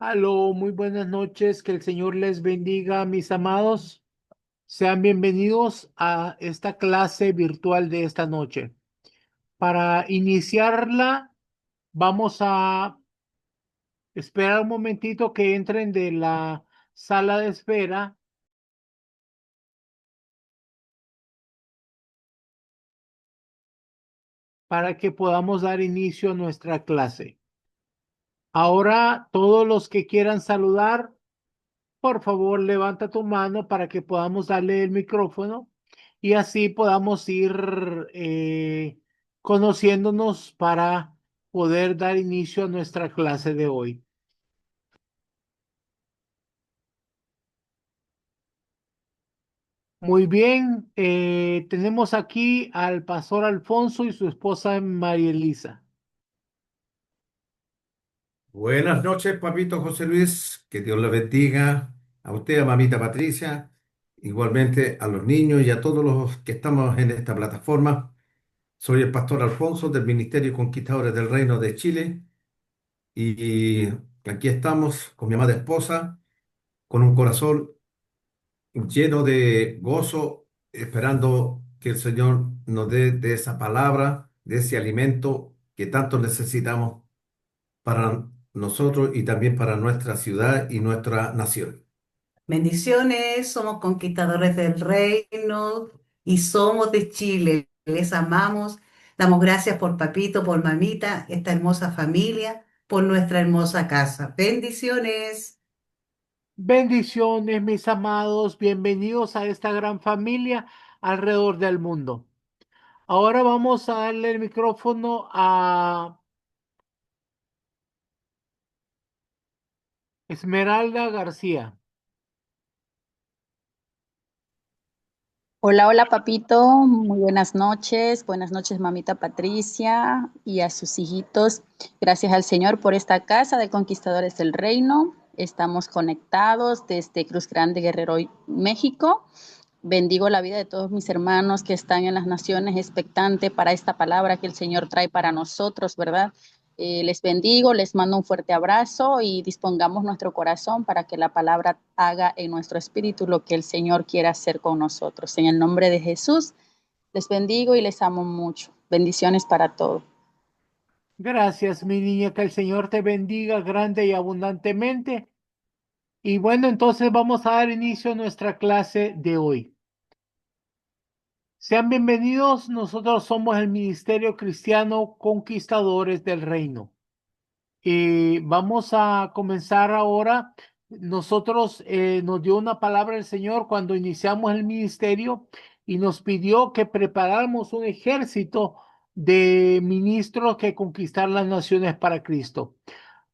Aló, muy buenas noches, que el Señor les bendiga, mis amados. Sean bienvenidos a esta clase virtual de esta noche. Para iniciarla, vamos a esperar un momentito que entren de la sala de espera para que podamos dar inicio a nuestra clase. Ahora, todos los que quieran saludar, por favor, levanta tu mano para que podamos darle el micrófono y así podamos ir conociéndonos para poder dar inicio a nuestra clase de hoy. Muy bien, tenemos aquí al pastor Alfonso y su esposa María Elisa. Buenas noches, papito José Luis. Que Dios le bendiga a usted, a mamita Patricia, igualmente a los niños y a todos los que estamos en esta plataforma. Soy el pastor Alfonso del Ministerio Conquistadores del Reino de Chile y aquí estamos con mi amada esposa, con un corazón lleno de gozo, esperando que el Señor nos dé de esa palabra, de ese alimento que tanto necesitamos para nosotros y también para nuestra ciudad y nuestra nación. Bendiciones, somos conquistadores del reino y somos de Chile. Les amamos. Damos gracias por papito, por mamita, esta hermosa familia, por nuestra hermosa casa. Bendiciones. Bendiciones, mis amados, bienvenidos a esta gran familia alrededor del mundo. Ahora vamos a darle el micrófono a Esmeralda García. Hola, hola papito, muy buenas noches mamita Patricia y a sus hijitos. Gracias al Señor por esta casa de Conquistadores del Reino. Estamos conectados desde Cruz Grande, Guerrero, México. Bendigo la vida de todos mis hermanos que están en las naciones expectante para esta palabra que el Señor trae para nosotros, ¿verdad? Les bendigo, les mando un fuerte abrazo y dispongamos nuestro corazón para que la palabra haga en nuestro espíritu lo que el Señor quiera hacer con nosotros. En el nombre de Jesús, les bendigo y les amo mucho. Bendiciones para todos. Gracias, mi niña, que el Señor te bendiga grande y abundantemente. Y bueno, entonces vamos a dar inicio a nuestra clase de hoy. Sean bienvenidos, nosotros somos el Ministerio Cristiano Conquistadores del Reino. Vamos a comenzar ahora. Nosotros nos dio una palabra el Señor cuando iniciamos el ministerio y nos pidió que preparáramos un ejército de ministros que conquistar las naciones para Cristo.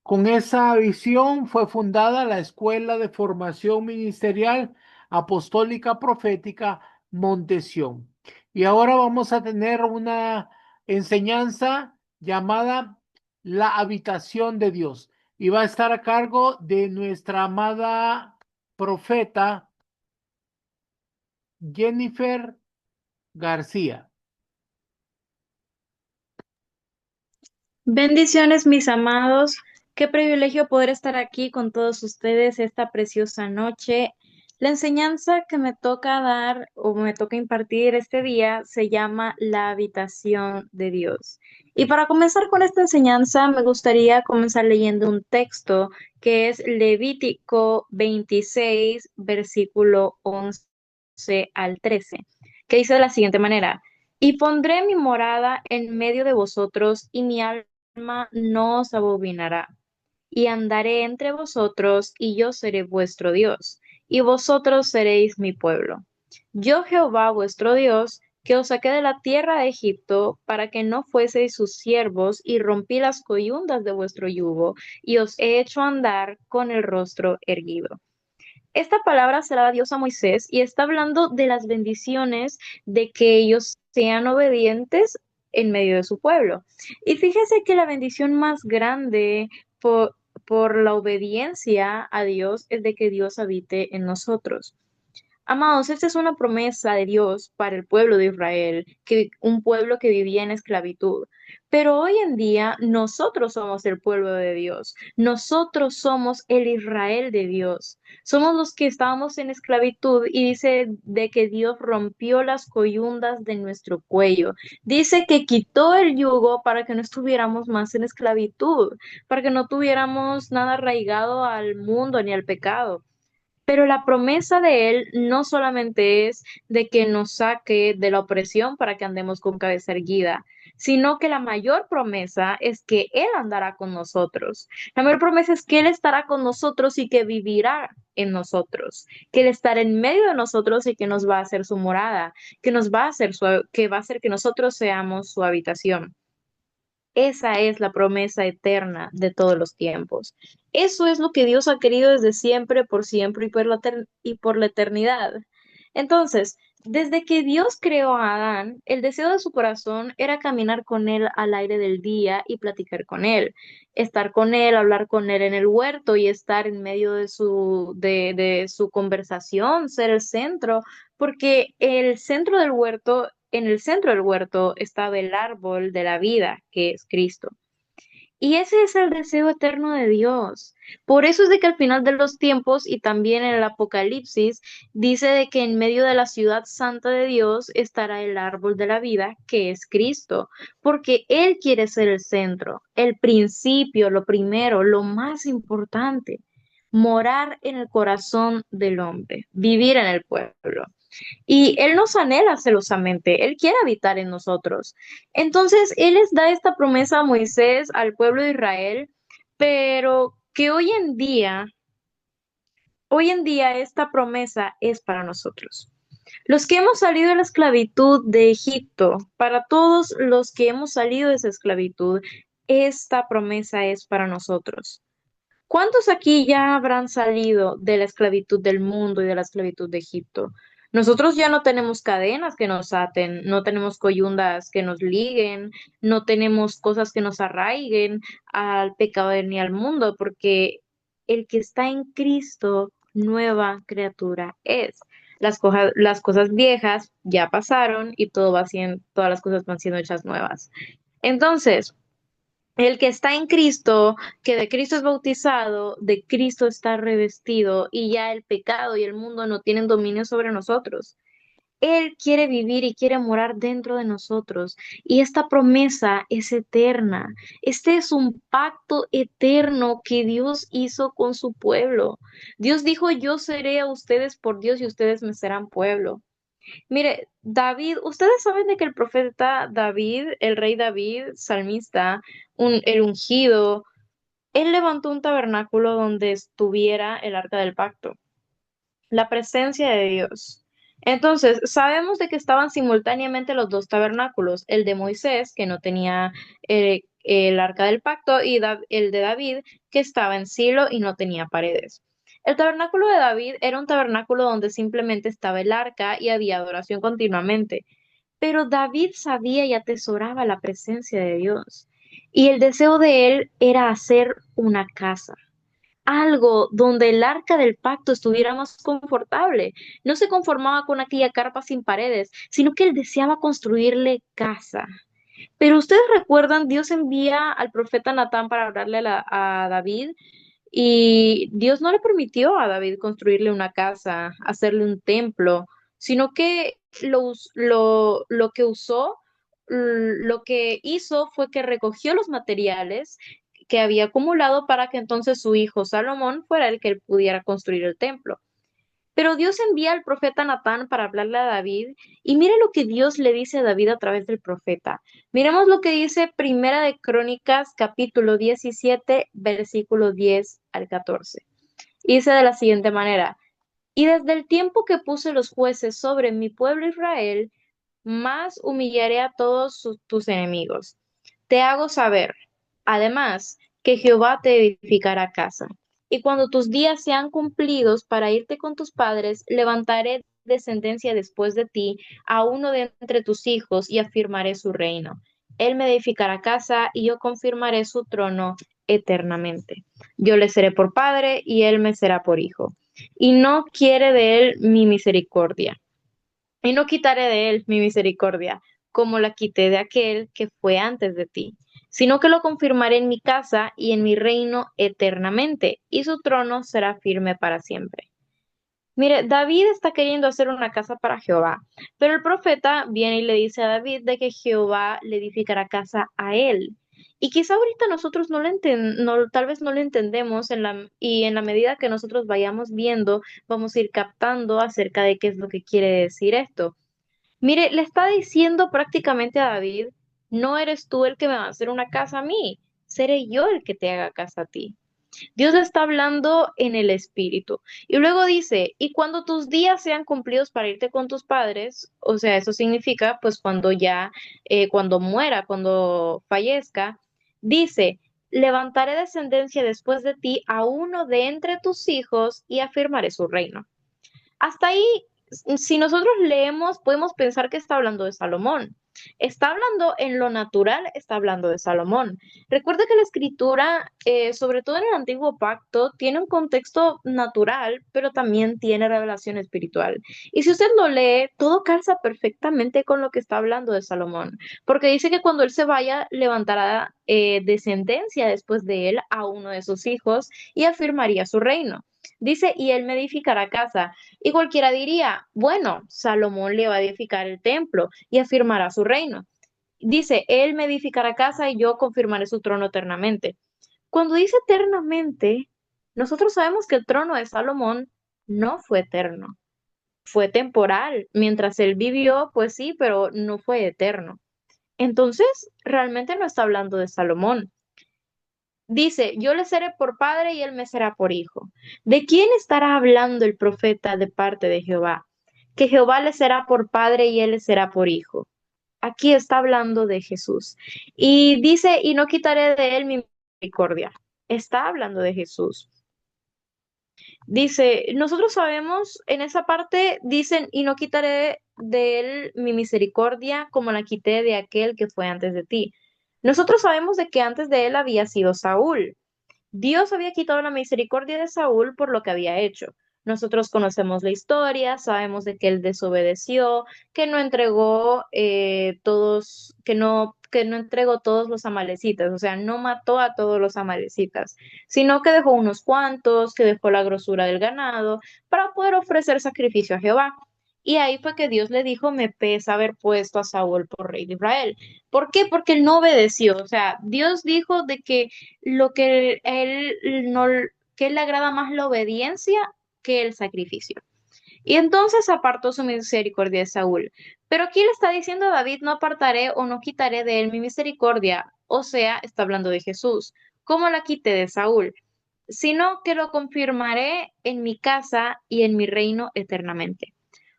Con esa visión fue fundada la Escuela de Formación Ministerial Apostólica Profética Montesión. Y ahora vamos a tener una enseñanza llamada La Habitación de Dios. Y va a estar a cargo de nuestra amada profeta Jennifer García. Bendiciones, mis amados. Qué privilegio poder estar aquí con todos ustedes esta preciosa noche. La enseñanza que me toca dar o me toca impartir este día se llama La habitación de Dios. Y para comenzar con esta enseñanza, me gustaría comenzar leyendo un texto que es Levítico 26, versículo 11 al 13, que dice de la siguiente manera: Y pondré mi morada en medio de vosotros, y mi alma no os abominará. Y andaré entre vosotros, y yo seré vuestro Dios, y vosotros seréis mi pueblo. Yo Jehová vuestro Dios, que os saqué de la tierra de Egipto, para que no fueseis sus siervos, y rompí las coyundas de vuestro yugo, y os he hecho andar con el rostro erguido. Esta palabra se la da Dios a Moisés y está hablando de las bendiciones de que ellos sean obedientes en medio de su pueblo. Y fíjese que la bendición más grande por la obediencia a Dios es de que Dios habite en nosotros. Amados, esta es una promesa de Dios para el pueblo de Israel, un pueblo que vivía en esclavitud. Pero hoy en día nosotros somos el pueblo de Dios, nosotros somos el Israel de Dios, somos los que estábamos en esclavitud y dice de que Dios rompió las coyundas de nuestro cuello, dice que quitó el yugo para que no estuviéramos más en esclavitud, para que no tuviéramos nada arraigado al mundo ni al pecado. Pero la promesa de Él no solamente es de que nos saque de la opresión para que andemos con cabeza erguida, sino que la mayor promesa es que Él andará con nosotros. La mayor promesa es que Él estará con nosotros y que vivirá en nosotros, que Él estará en medio de nosotros y que nos va a hacer su morada, que nos va a hacer que va a hacer que nosotros seamos su habitación. Esa es la promesa eterna de todos los tiempos. Eso es lo que Dios ha querido desde siempre y por la eternidad. Entonces, desde que Dios creó a Adán, el deseo de su corazón era caminar con él al aire del día y platicar con él, estar con él, hablar con él en el huerto y estar en medio de su conversación, ser el centro, porque en el centro del huerto estaba el árbol de la vida, que es Cristo. Y ese es el deseo eterno de Dios. Por eso es de que al final de los tiempos y también en el Apocalipsis dice de que en medio de la ciudad santa de Dios estará el árbol de la vida, que es Cristo, porque Él quiere ser el centro, el principio, lo primero, lo más importante, morar en el corazón del hombre, vivir en el pueblo. Y Él nos anhela celosamente, Él quiere habitar en nosotros. Entonces, Él les da esta promesa a Moisés, al pueblo de Israel, pero que hoy en día esta promesa es para nosotros. Los que hemos salido de la esclavitud de Egipto, para todos los que hemos salido de esa esclavitud, esta promesa es para nosotros. ¿Cuántos aquí ya habrán salido de la esclavitud del mundo y de la esclavitud de Egipto? Nosotros ya no tenemos cadenas que nos aten, no tenemos coyundas que nos liguen, no tenemos cosas que nos arraiguen al pecado ni al mundo, porque el que está en Cristo, nueva criatura es. Las cosas viejas ya pasaron y todas las cosas van siendo hechas nuevas. Entonces, el que está en Cristo, que de Cristo es bautizado, de Cristo está revestido y ya el pecado y el mundo no tienen dominio sobre nosotros. Él quiere vivir y quiere morar dentro de nosotros y esta promesa es eterna. Este es un pacto eterno que Dios hizo con su pueblo. Dios dijo, yo seré a ustedes por Dios y ustedes me serán pueblo. Mire, David, ustedes saben de que el profeta David, el rey David, salmista, el ungido, él levantó un tabernáculo donde estuviera el arca del pacto, la presencia de Dios. Entonces, sabemos de que estaban simultáneamente los dos tabernáculos, el de Moisés, que no tenía el arca del pacto, y el de David, que estaba en Silo y no tenía paredes. El tabernáculo de David era un tabernáculo donde simplemente estaba el arca y había adoración continuamente. Pero David sabía y atesoraba la presencia de Dios. Y el deseo de él era hacer una casa, algo donde el arca del pacto estuviera más confortable. No se conformaba con aquella carpa sin paredes, sino que él deseaba construirle casa. Pero ustedes recuerdan, Dios envía al profeta Natán para hablarle a David y Dios no le permitió a David construirle una casa, hacerle un templo, sino que lo que usó, lo que hizo fue que recogió los materiales que había acumulado para que entonces su hijo Salomón fuera el que él pudiera construir el templo. Pero Dios envía al profeta Natán para hablarle a David y mire lo que Dios le dice a David a través del profeta. Miremos lo que dice Primera de Crónicas, capítulo 17, versículo 10 al 14. Dice de la siguiente manera: y desde el tiempo que puse los jueces sobre mi pueblo Israel, más humillaré a todos tus enemigos. Te hago saber, además, que Jehová te edificará casa. Y cuando tus días sean cumplidos para irte con tus padres, levantaré descendencia después de ti a uno de entre tus hijos y afirmaré su reino. Él me edificará casa y yo confirmaré su trono eternamente. Yo le seré por padre y él me será por hijo. y no quiere de él mi misericordia. Y no quitaré de él mi misericordia, como la quité de aquel que fue antes de ti, sino que lo confirmaré en mi casa y en mi reino eternamente, y su trono será firme para siempre. Mire, David está queriendo hacer una casa para Jehová, pero el profeta viene y le dice a David de que Jehová le edificará casa a él. Y quizá ahorita nosotros tal vez no lo entendemos y en la medida que nosotros vayamos viendo, vamos a ir captando acerca de qué es lo que quiere decir esto. Mire, le está diciendo prácticamente a David, no eres tú el que me va a hacer una casa a mí, seré yo el que te haga casa a ti. Dios le está hablando en el espíritu. Y luego dice, y cuando tus días sean cumplidos para irte con tus padres, o sea, eso significa pues cuando ya, cuando muera, cuando fallezca, dice, levantaré descendencia después de ti a uno de entre tus hijos y afirmaré su reino. Hasta ahí, si nosotros leemos, podemos pensar que está hablando de Salomón. Está hablando en lo natural, está hablando de Salomón. Recuerda que la escritura, sobre todo en el antiguo pacto, tiene un contexto natural, pero también tiene revelación espiritual. Y si usted lo lee, todo calza perfectamente con lo que está hablando de Salomón, porque dice que cuando él se vaya, levantará descendencia después de él a uno de sus hijos y afirmaría su reino. Dice, y él me edificará casa. Y cualquiera diría, bueno, Salomón le va a edificar el templo y afirmará su reino. Dice, él me edificará casa y yo confirmaré su trono eternamente. Cuando dice eternamente, nosotros sabemos que el trono de Salomón no fue eterno, fue temporal. Mientras él vivió, pues sí, pero no fue eterno. Entonces, realmente no está hablando de Salomón. Dice, yo le seré por padre y él me será por hijo. ¿De quién estará hablando el profeta de parte de Jehová? Que Jehová le será por padre y él le será por hijo. Aquí está hablando de Jesús. Y dice, y no quitaré de él mi misericordia. Está hablando de Jesús. Dice, nosotros sabemos, en esa parte dicen, y no quitaré de él mi misericordia como la quité de aquel que fue antes de ti. Nosotros sabemos de que antes de él había sido Saúl. Dios había quitado la misericordia de Saúl por lo que había hecho. Nosotros conocemos la historia, sabemos de que él desobedeció, que no entregó que no entregó todos los amalecitas, o sea, no mató a todos los amalecitas, sino que dejó unos cuantos, que dejó la grosura del ganado para poder ofrecer sacrificio a Jehová. Y ahí fue que Dios le dijo, me pesa haber puesto a Saúl por rey de Israel. ¿Por qué? Porque él no obedeció. O sea, Dios dijo de que lo que él no, que él le agrada más la obediencia que el sacrificio. Y entonces apartó su misericordia de Saúl. Pero aquí le está diciendo a David, no apartaré o no quitaré de él mi misericordia. O sea, está hablando de Jesús, como la quité de Saúl, sino que lo confirmaré en mi casa y en mi reino eternamente.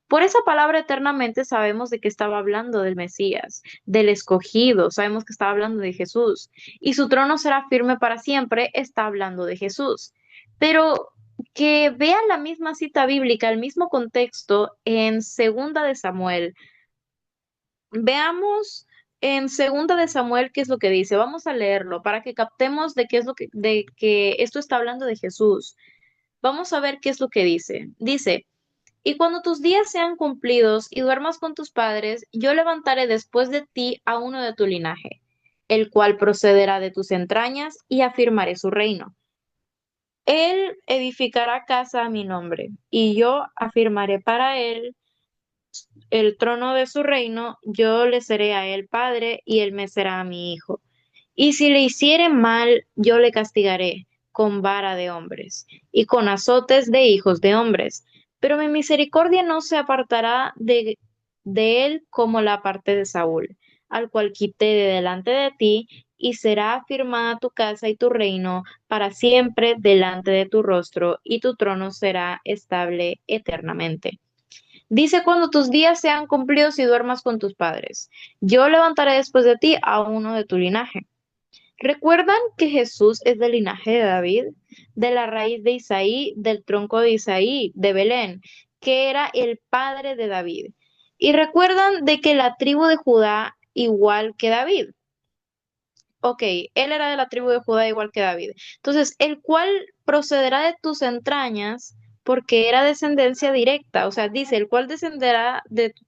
Por esa palabra eternamente sabemos de que estaba hablando del Mesías, del escogido, sabemos que estaba hablando de Jesús, y su trono será firme para siempre, está hablando de Jesús. Pero que vean la misma cita bíblica, el mismo contexto en Segunda de Samuel. Veamos en Segunda de Samuel qué es lo que dice. Vamos a leerlo para que captemos de qué es de que esto está hablando de Jesús. Vamos a ver qué es lo que dice. Dice, y cuando tus días sean cumplidos y duermas con tus padres, yo levantaré después de ti a uno de tu linaje, el cual procederá de tus entrañas y afirmaré su reino. Él edificará casa a mi nombre, y yo afirmaré para él el trono de su reino, yo le seré a él padre, y él me será a mi hijo. Y si le hiciere mal, yo le castigaré con vara de hombres y con azotes de hijos de hombres. Pero mi misericordia no se apartará de él como la parte de Saúl, al cual quité de delante de ti, y será afirmada tu casa y tu reino para siempre delante de tu rostro, y tu trono será estable eternamente. Dice, cuando tus días sean cumplidos y duermas con tus padres, yo levantaré después de ti a uno de tu linaje. ¿Recuerdan que Jesús es del linaje de David, de la raíz de Isaí, del tronco de Isaí, de Belén, que era el padre de David? Y recuerdan de que la tribu de Judá igual que David. Ok, él era de la tribu de Judá igual que David. Entonces, el cual procederá de tus entrañas, porque era descendencia directa. O sea, dice, el cual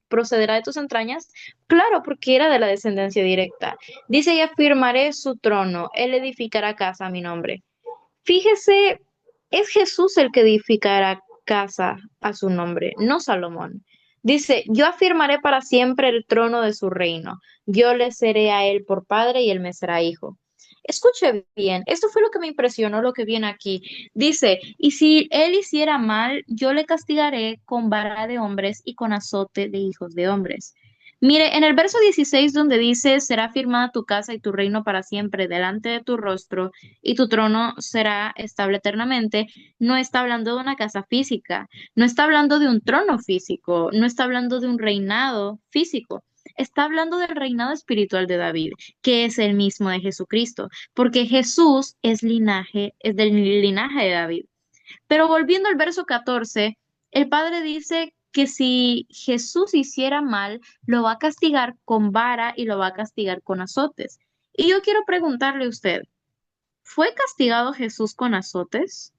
procederá de tus entrañas. Claro, porque era de la descendencia directa. Dice, y afirmaré su trono, él edificará casa a mi nombre. Fíjese, es Jesús el que edificará casa a su nombre, no Salomón. Dice, yo afirmaré para siempre el trono de su reino. Yo le seré a él por padre y él me será hijo. Escuche bien, esto fue lo que me impresionó, lo que viene aquí. Dice, y si él hiciera mal, yo le castigaré con vara de hombres y con azote de hijos de hombres. Mire, en el verso 16 donde dice, será firmada tu casa y tu reino para siempre delante de tu rostro y tu trono será estable eternamente, no está hablando de una casa física, no está hablando de un trono físico, no está hablando de un reinado físico. Está hablando del reinado espiritual de David, que es el mismo de Jesucristo, porque Jesús es del linaje de David. Pero volviendo al verso 14, el Padre dice que si Jesús hiciera mal, lo va a castigar con vara y lo va a castigar con azotes. Y yo quiero preguntarle a usted, ¿fue castigado Jesús con azotes?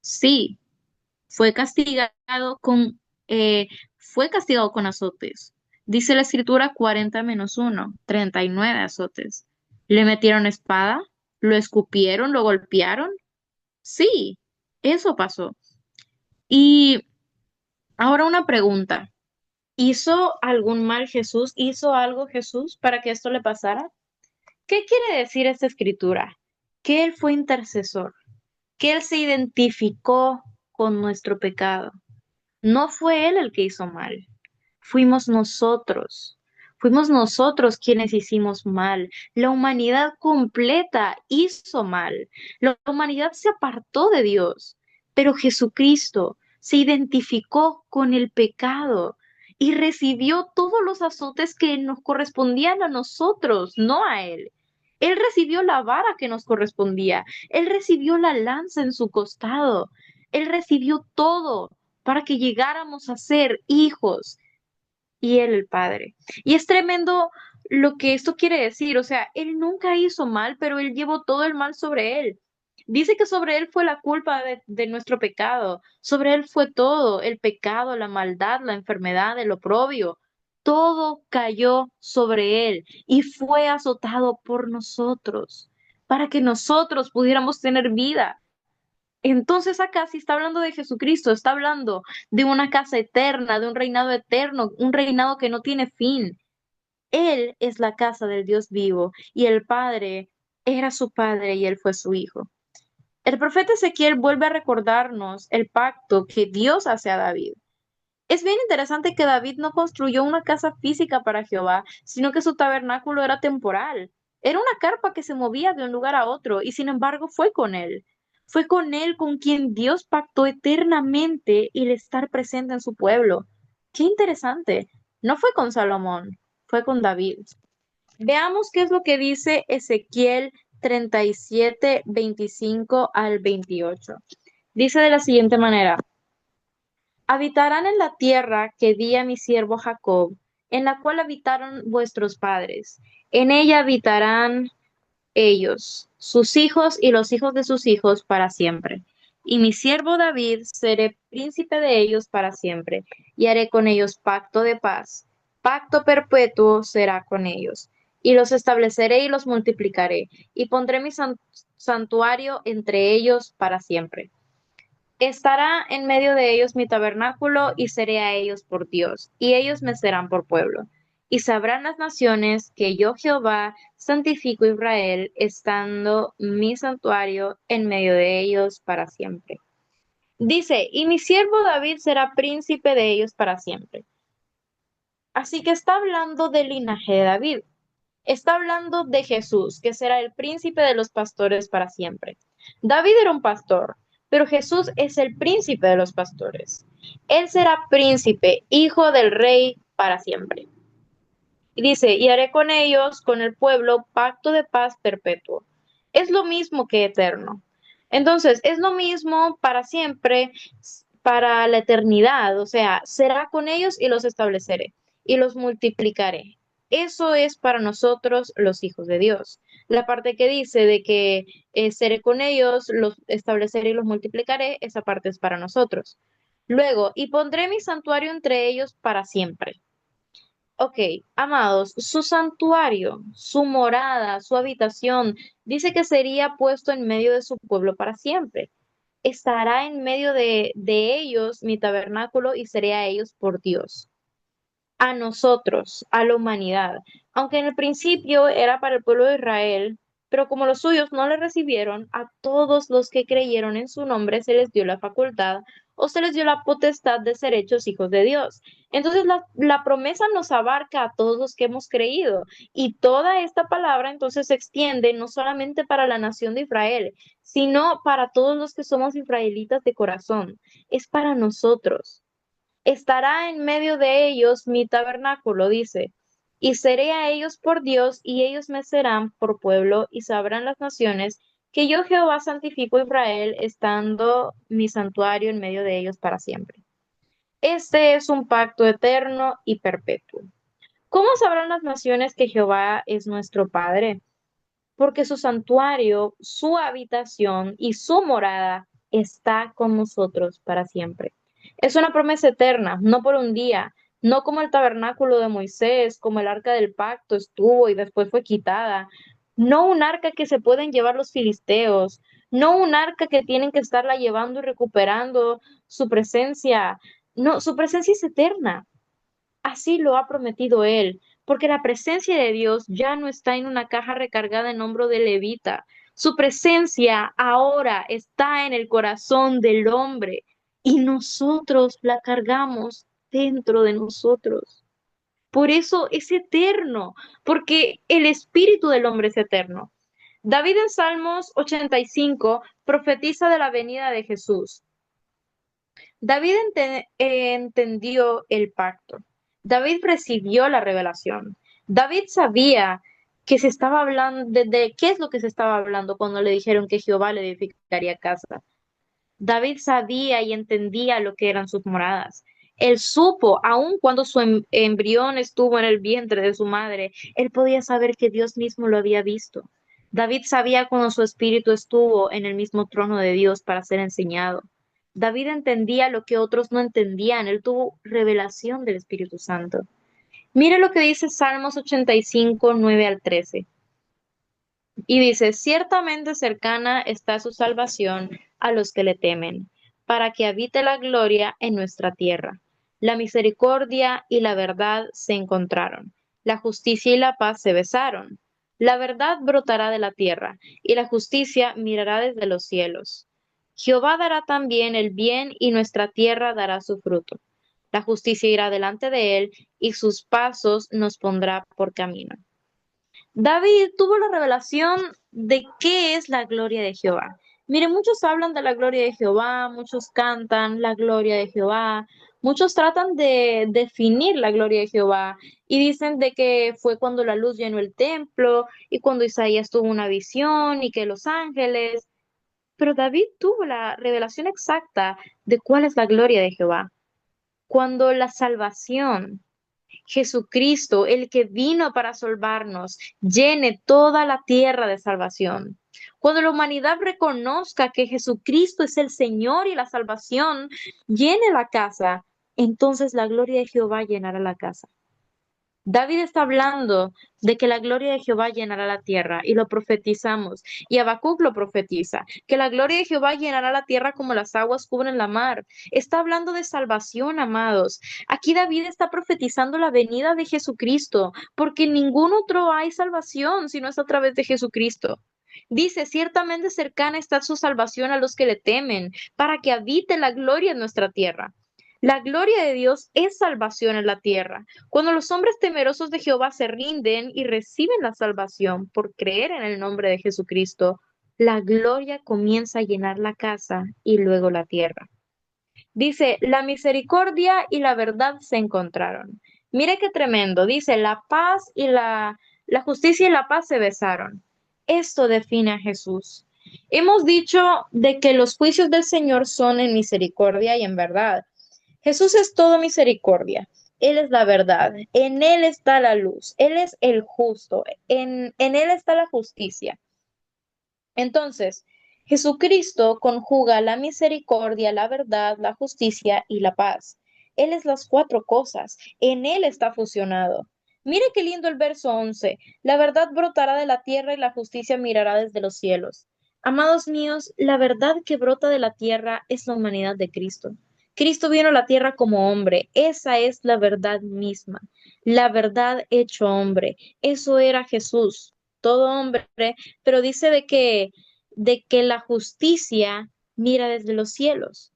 Sí, fue castigado con, eh, fue castigado con azotes. Dice la escritura 40 menos 1, 39 azotes. ¿Le metieron espada? ¿Lo escupieron? ¿Lo golpearon? Sí, eso pasó. Y ahora una pregunta. ¿Hizo algún mal Jesús? ¿Hizo algo Jesús para que esto le pasara? ¿Qué quiere decir esta escritura? Que Él fue intercesor, que Él se identificó con nuestro pecado. No fue Él el que hizo mal, fuimos nosotros. Fuimos nosotros quienes hicimos mal. La humanidad completa hizo mal. La humanidad se apartó de Dios, pero Jesucristo se identificó con el pecado y recibió todos los azotes que nos correspondían a nosotros, no a Él. Él recibió la vara que nos correspondía. Él recibió la lanza en su costado. Él recibió todo para que llegáramos a ser hijos y Él el Padre. Y es tremendo lo que esto quiere decir. O sea, Él nunca hizo mal, pero Él llevó todo el mal sobre Él. Dice que sobre Él fue la culpa de nuestro pecado. Sobre Él fue todo, el pecado, la maldad, la enfermedad, el oprobio. Todo cayó sobre Él y fue azotado por nosotros para que nosotros pudiéramos tener vida. Entonces acá sí está hablando de Jesucristo, está hablando de una casa eterna, de un reinado eterno, un reinado que no tiene fin. Él es la casa del Dios vivo y el Padre era su Padre y Él fue su Hijo. El profeta Ezequiel vuelve a recordarnos el pacto que Dios hace a David. Es bien interesante que David no construyó una casa física para Jehová, sino que su tabernáculo era temporal. Era una carpa que se movía de un lugar a otro y sin embargo fue con él. Fue con él con quien Dios pactó eternamente el estar presente en su pueblo. Qué interesante. No fue con Salomón, fue con David. Veamos qué es lo que dice Ezequiel 37, 25 al 28. Dice de la siguiente manera. Habitarán en la tierra que di a mi siervo Jacob, en la cual habitaron vuestros padres. En ella habitarán ellos, sus hijos y los hijos de sus hijos para siempre. Y mi siervo David seré príncipe de ellos para siempre, y haré con ellos pacto de paz. Pacto perpetuo será con ellos. Y los estableceré y los multiplicaré, y pondré mi santuario entre ellos para siempre. Estará en medio de ellos mi tabernáculo y seré a ellos por Dios, y ellos me serán por pueblo. Y sabrán las naciones que yo Jehová santifico a Israel, estando mi santuario en medio de ellos para siempre. Dice, y mi siervo David será príncipe de ellos para siempre. Así que está hablando del linaje de David. Está hablando de Jesús, que será el príncipe de los pastores para siempre. David era un pastor, pero Jesús es el príncipe de los pastores. Él será príncipe, hijo del rey para siempre. Y dice, y haré con ellos, con el pueblo, pacto de paz perpetuo. Es lo mismo que eterno. Entonces, es lo mismo para siempre, para la eternidad. O sea, será con ellos y los estableceré y los multiplicaré. Eso es para nosotros los hijos de Dios. La parte que dice de que seré con ellos, los estableceré y los multiplicaré, esa parte es para nosotros. Luego, y pondré mi santuario entre ellos para siempre. Ok, amados, su santuario, su morada, su habitación, dice que sería puesto en medio de su pueblo para siempre. Estará en medio de ellos mi tabernáculo y seré a ellos por Dios. A nosotros, a la humanidad, aunque en el principio era para el pueblo de Israel, pero como los suyos no le recibieron, a todos los que creyeron en su nombre se les dio la facultad o se les dio la potestad de ser hechos hijos de Dios. Entonces la promesa nos abarca a todos los que hemos creído y toda esta palabra entonces se extiende no solamente para la nación de Israel, sino para todos los que somos israelitas de corazón. Es para nosotros. Estará en medio de ellos mi tabernáculo, dice, y seré a ellos por Dios, y ellos me serán por pueblo, y sabrán las naciones que yo Jehová santifico a Israel, estando mi santuario en medio de ellos para siempre. Este es un pacto eterno y perpetuo. ¿Cómo sabrán las naciones que Jehová es nuestro Padre? Porque su santuario, su habitación y su morada está con nosotros para siempre. Es una promesa eterna, no por un día, no como el tabernáculo de Moisés, como el arca del pacto estuvo y después fue quitada, no un arca que se pueden llevar los filisteos, no un arca que tienen que estarla llevando y recuperando su presencia, no, su presencia es eterna. Así lo ha prometido Él, porque la presencia de Dios ya no está en una caja recargada en hombro de levita. Su presencia ahora está en el corazón del hombre y nosotros la cargamos dentro de nosotros. Por eso es eterno, porque el espíritu del hombre es eterno. David en Salmos 85 profetiza de la venida de Jesús. David entendió el pacto. David recibió la revelación. David sabía que se estaba hablando de qué es lo que se estaba hablando cuando le dijeron que Jehová le edificaría casa. David sabía y entendía lo que eran sus moradas. Él supo, aun cuando su embrión estuvo en el vientre de su madre, él podía saber que Dios mismo lo había visto. David sabía cuando su espíritu estuvo en el mismo trono de Dios para ser enseñado. David entendía lo que otros no entendían. Él tuvo revelación del Espíritu Santo. Mire lo que dice Salmos 85, 9 al 13. Y dice, ciertamente cercana está su salvación a los que le temen, para que habite la gloria en nuestra tierra. La misericordia y la verdad se encontraron, la justicia y la paz se besaron. La verdad brotará de la tierra, y la justicia mirará desde los cielos. Jehová dará también el bien, y nuestra tierra dará su fruto. La justicia irá delante de él, y sus pasos nos pondrá por camino. David tuvo la revelación de qué es la gloria de Jehová. Mire, muchos hablan de la gloria de Jehová, muchos cantan la gloria de Jehová, muchos tratan de definir la gloria de Jehová y dicen de que fue cuando la luz llenó el templo y cuando Isaías tuvo una visión y que los ángeles, pero David tuvo la revelación exacta de cuál es la gloria de Jehová. Cuando la salvación Jesucristo, el que vino para salvarnos, llene toda la tierra de salvación. Cuando la humanidad reconozca que Jesucristo es el Señor y la salvación, llene la casa, entonces la gloria de Jehová llenará la casa. David está hablando de que la gloria de Jehová llenará la tierra y lo profetizamos. Y Habacuc lo profetiza, que la gloria de Jehová llenará la tierra como las aguas cubren la mar. Está hablando de salvación, amados. Aquí David está profetizando la venida de Jesucristo, porque en ningún otro hay salvación si no es a través de Jesucristo. Dice, ciertamente cercana está su salvación a los que le temen, para que habite la gloria en nuestra tierra. La gloria de Dios es salvación en la tierra. Cuando los hombres temerosos de Jehová se rinden y reciben la salvación por creer en el nombre de Jesucristo, la gloria comienza a llenar la casa y luego la tierra. Dice, la misericordia y la verdad se encontraron. Mire qué tremendo. Dice, la paz y la justicia y la paz se besaron. Esto define a Jesús. Hemos dicho de que los juicios del Señor son en misericordia y en verdad. Jesús es todo misericordia. Él es la verdad. En Él está la luz. Él es el justo. En Él está la justicia. Entonces, Jesucristo conjuga la misericordia, la verdad, la justicia y la paz. Él es las cuatro cosas. En Él está fusionado. Mire qué lindo el verso 11. La verdad brotará de la tierra y la justicia mirará desde los cielos. Amados míos, la verdad que brota de la tierra es la humanidad de Cristo. Cristo vino a la tierra como hombre. Esa es la verdad misma. La verdad hecho hombre. Eso era Jesús, todo hombre, pero dice de que la justicia mira desde los cielos,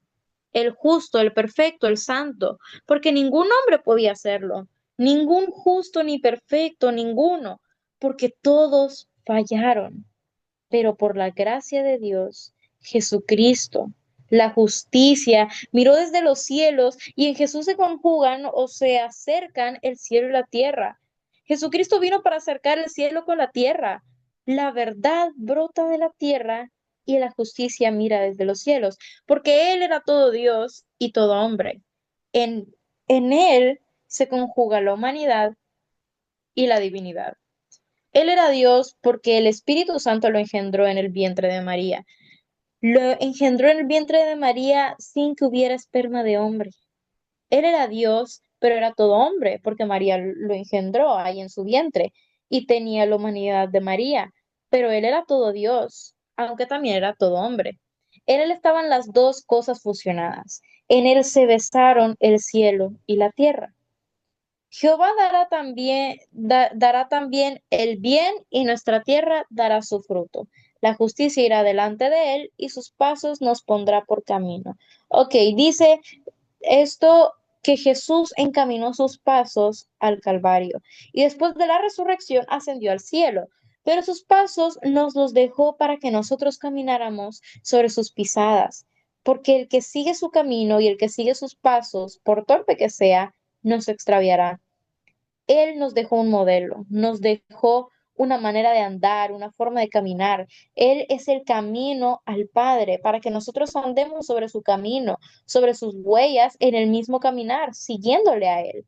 el justo, el perfecto, el santo, porque ningún hombre podía hacerlo, ningún justo ni perfecto, ninguno, porque todos fallaron, pero por la gracia de Dios, Jesucristo, la justicia, miró desde los cielos y en Jesús se conjugan o se acercan el cielo y la tierra. Jesucristo vino para acercar el cielo con la tierra. La verdad brota de la tierra y la justicia mira desde los cielos, porque Él era todo Dios y todo hombre. En, en Él se conjuga la humanidad y la divinidad. Él era Dios porque el Espíritu Santo lo engendró en el vientre de María. Lo engendró en el vientre de María sin que hubiera esperma de hombre. Él era Dios, pero era todo hombre, porque María lo engendró ahí en su vientre y tenía la humanidad de María, pero él era todo Dios, aunque también era todo hombre. En él estaban las dos cosas fusionadas. En él se besaron el cielo y la tierra. Jehová dará también el bien y nuestra tierra dará su fruto. La justicia irá delante de él y sus pasos nos pondrá por camino. Ok, dice esto que Jesús encaminó sus pasos al Calvario y después de la resurrección ascendió al cielo, pero sus pasos nos los dejó para que nosotros camináramos sobre sus pisadas, porque el que sigue su camino y el que sigue sus pasos, por torpe que sea, no se extraviará. Él nos dejó un modelo, nos dejó una manera de andar, una forma de caminar. Él es el camino al Padre para que nosotros andemos sobre su camino, sobre sus huellas, en el mismo caminar, siguiéndole a Él.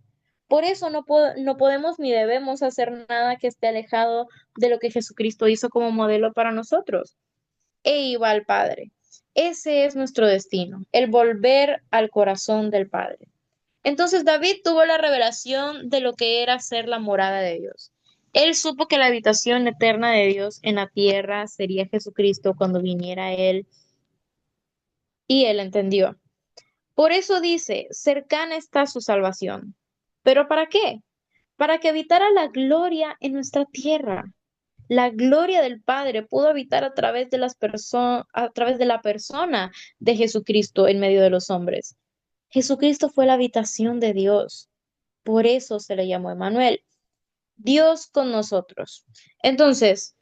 Por eso no podemos ni debemos hacer nada que esté alejado de lo que Jesucristo hizo como modelo para nosotros. E iba al Padre. Ese es nuestro destino, el volver al corazón del Padre. Entonces David tuvo la revelación de lo que era ser la morada de Dios. Él supo que la habitación eterna de Dios en la tierra sería Jesucristo cuando viniera Él, y él entendió. Por eso dice, cercana está su salvación. ¿Pero para qué? Para que habitara la gloria en nuestra tierra. La gloria del Padre pudo habitar a través de la persona de Jesucristo en medio de los hombres. Jesucristo fue la habitación de Dios. Por eso se le llamó Emmanuel, Dios con nosotros. Entonces,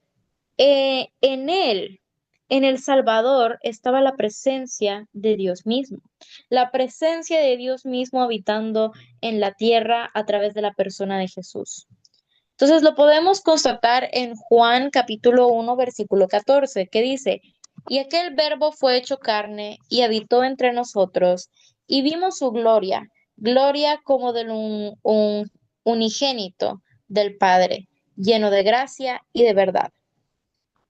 en él, en el Salvador, estaba la presencia de Dios mismo, la presencia de Dios mismo habitando en la tierra a través de la persona de Jesús. Entonces lo podemos constatar en Juan capítulo 1, versículo 14, que dice, y aquel verbo fue hecho carne y habitó entre nosotros, y vimos su gloria, gloria como del un unigénito del Padre, lleno de gracia y de verdad.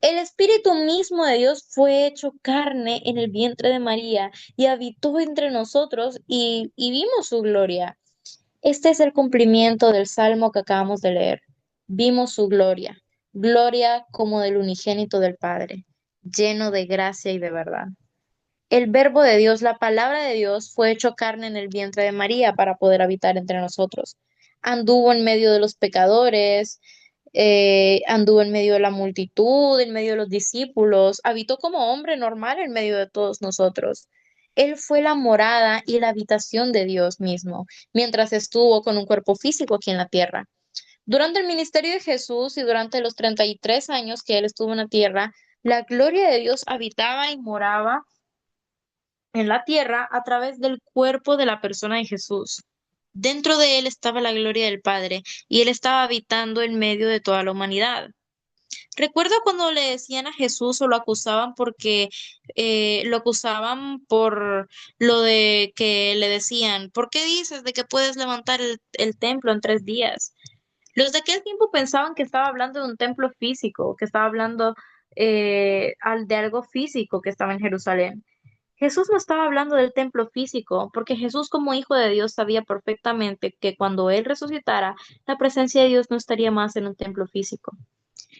El Espíritu mismo de Dios fue hecho carne en el vientre de María y habitó entre nosotros y vimos su gloria. Este es el cumplimiento del salmo que acabamos de leer. Vimos su gloria, gloria como del unigénito del Padre, lleno de gracia y de verdad. El verbo de Dios, la palabra de Dios, fue hecho carne en el vientre de María para poder habitar entre nosotros. Anduvo en medio de los pecadores, anduvo en medio de la multitud, en medio de los discípulos, habitó como hombre normal en medio de todos nosotros. Él fue la morada y la habitación de Dios mismo, mientras estuvo con un cuerpo físico aquí en la tierra. Durante el ministerio de Jesús y durante los 33 años que él estuvo en la tierra, la gloria de Dios habitaba y moraba en la tierra a través del cuerpo de la persona de Jesús. Dentro de él estaba la gloria del Padre y él estaba habitando en medio de toda la humanidad. Recuerdo cuando le decían a Jesús o lo acusaban porque lo acusaban por lo de que le decían, ¿por qué dices de que puedes levantar el templo en 3 días? Los de aquel tiempo pensaban que estaba hablando de un templo físico, que estaba hablando de algo físico que estaba en Jerusalén. Jesús no estaba hablando del templo físico, porque Jesús como hijo de Dios sabía perfectamente que cuando Él resucitara, la presencia de Dios no estaría más en un templo físico.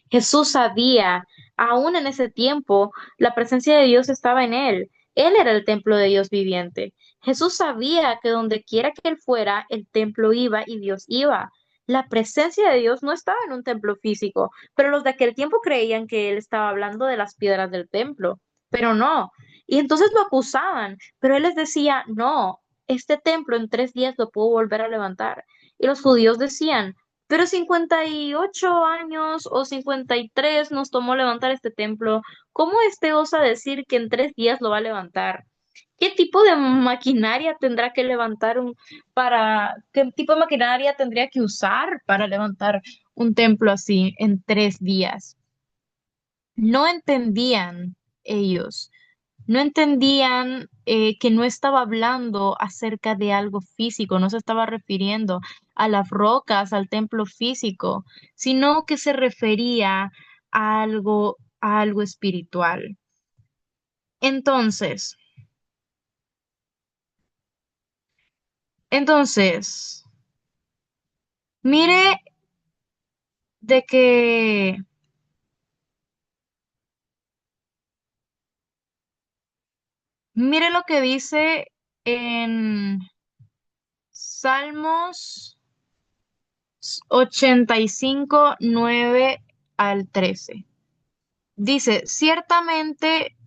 Jesús sabía, aún en ese tiempo, la presencia de Dios estaba en Él. Él era el templo de Dios viviente. Jesús sabía que donde quiera que Él fuera, el templo iba y Dios iba. La presencia de Dios no estaba en un templo físico, pero los de aquel tiempo creían que Él estaba hablando de las piedras del templo, pero no. Y entonces lo acusaban, pero Él les decía, no, este templo en 3 días lo puedo volver a levantar. Y los judíos decían, pero 58 años o 53 nos tomó levantar este templo. ¿Cómo este osa decir que en 3 días lo va a levantar? ¿Qué tipo de maquinaria tendrá que levantar qué tipo de maquinaria tendría que usar para levantar un templo así en 3 días? No entendían ellos, no entendían que no estaba hablando acerca de algo físico, no se estaba refiriendo a las rocas, al templo físico, sino que se refería a algo espiritual. Entonces, entonces, mire de que, mire lo que dice en Salmos 85 9 al 13. Dice, ciertamente,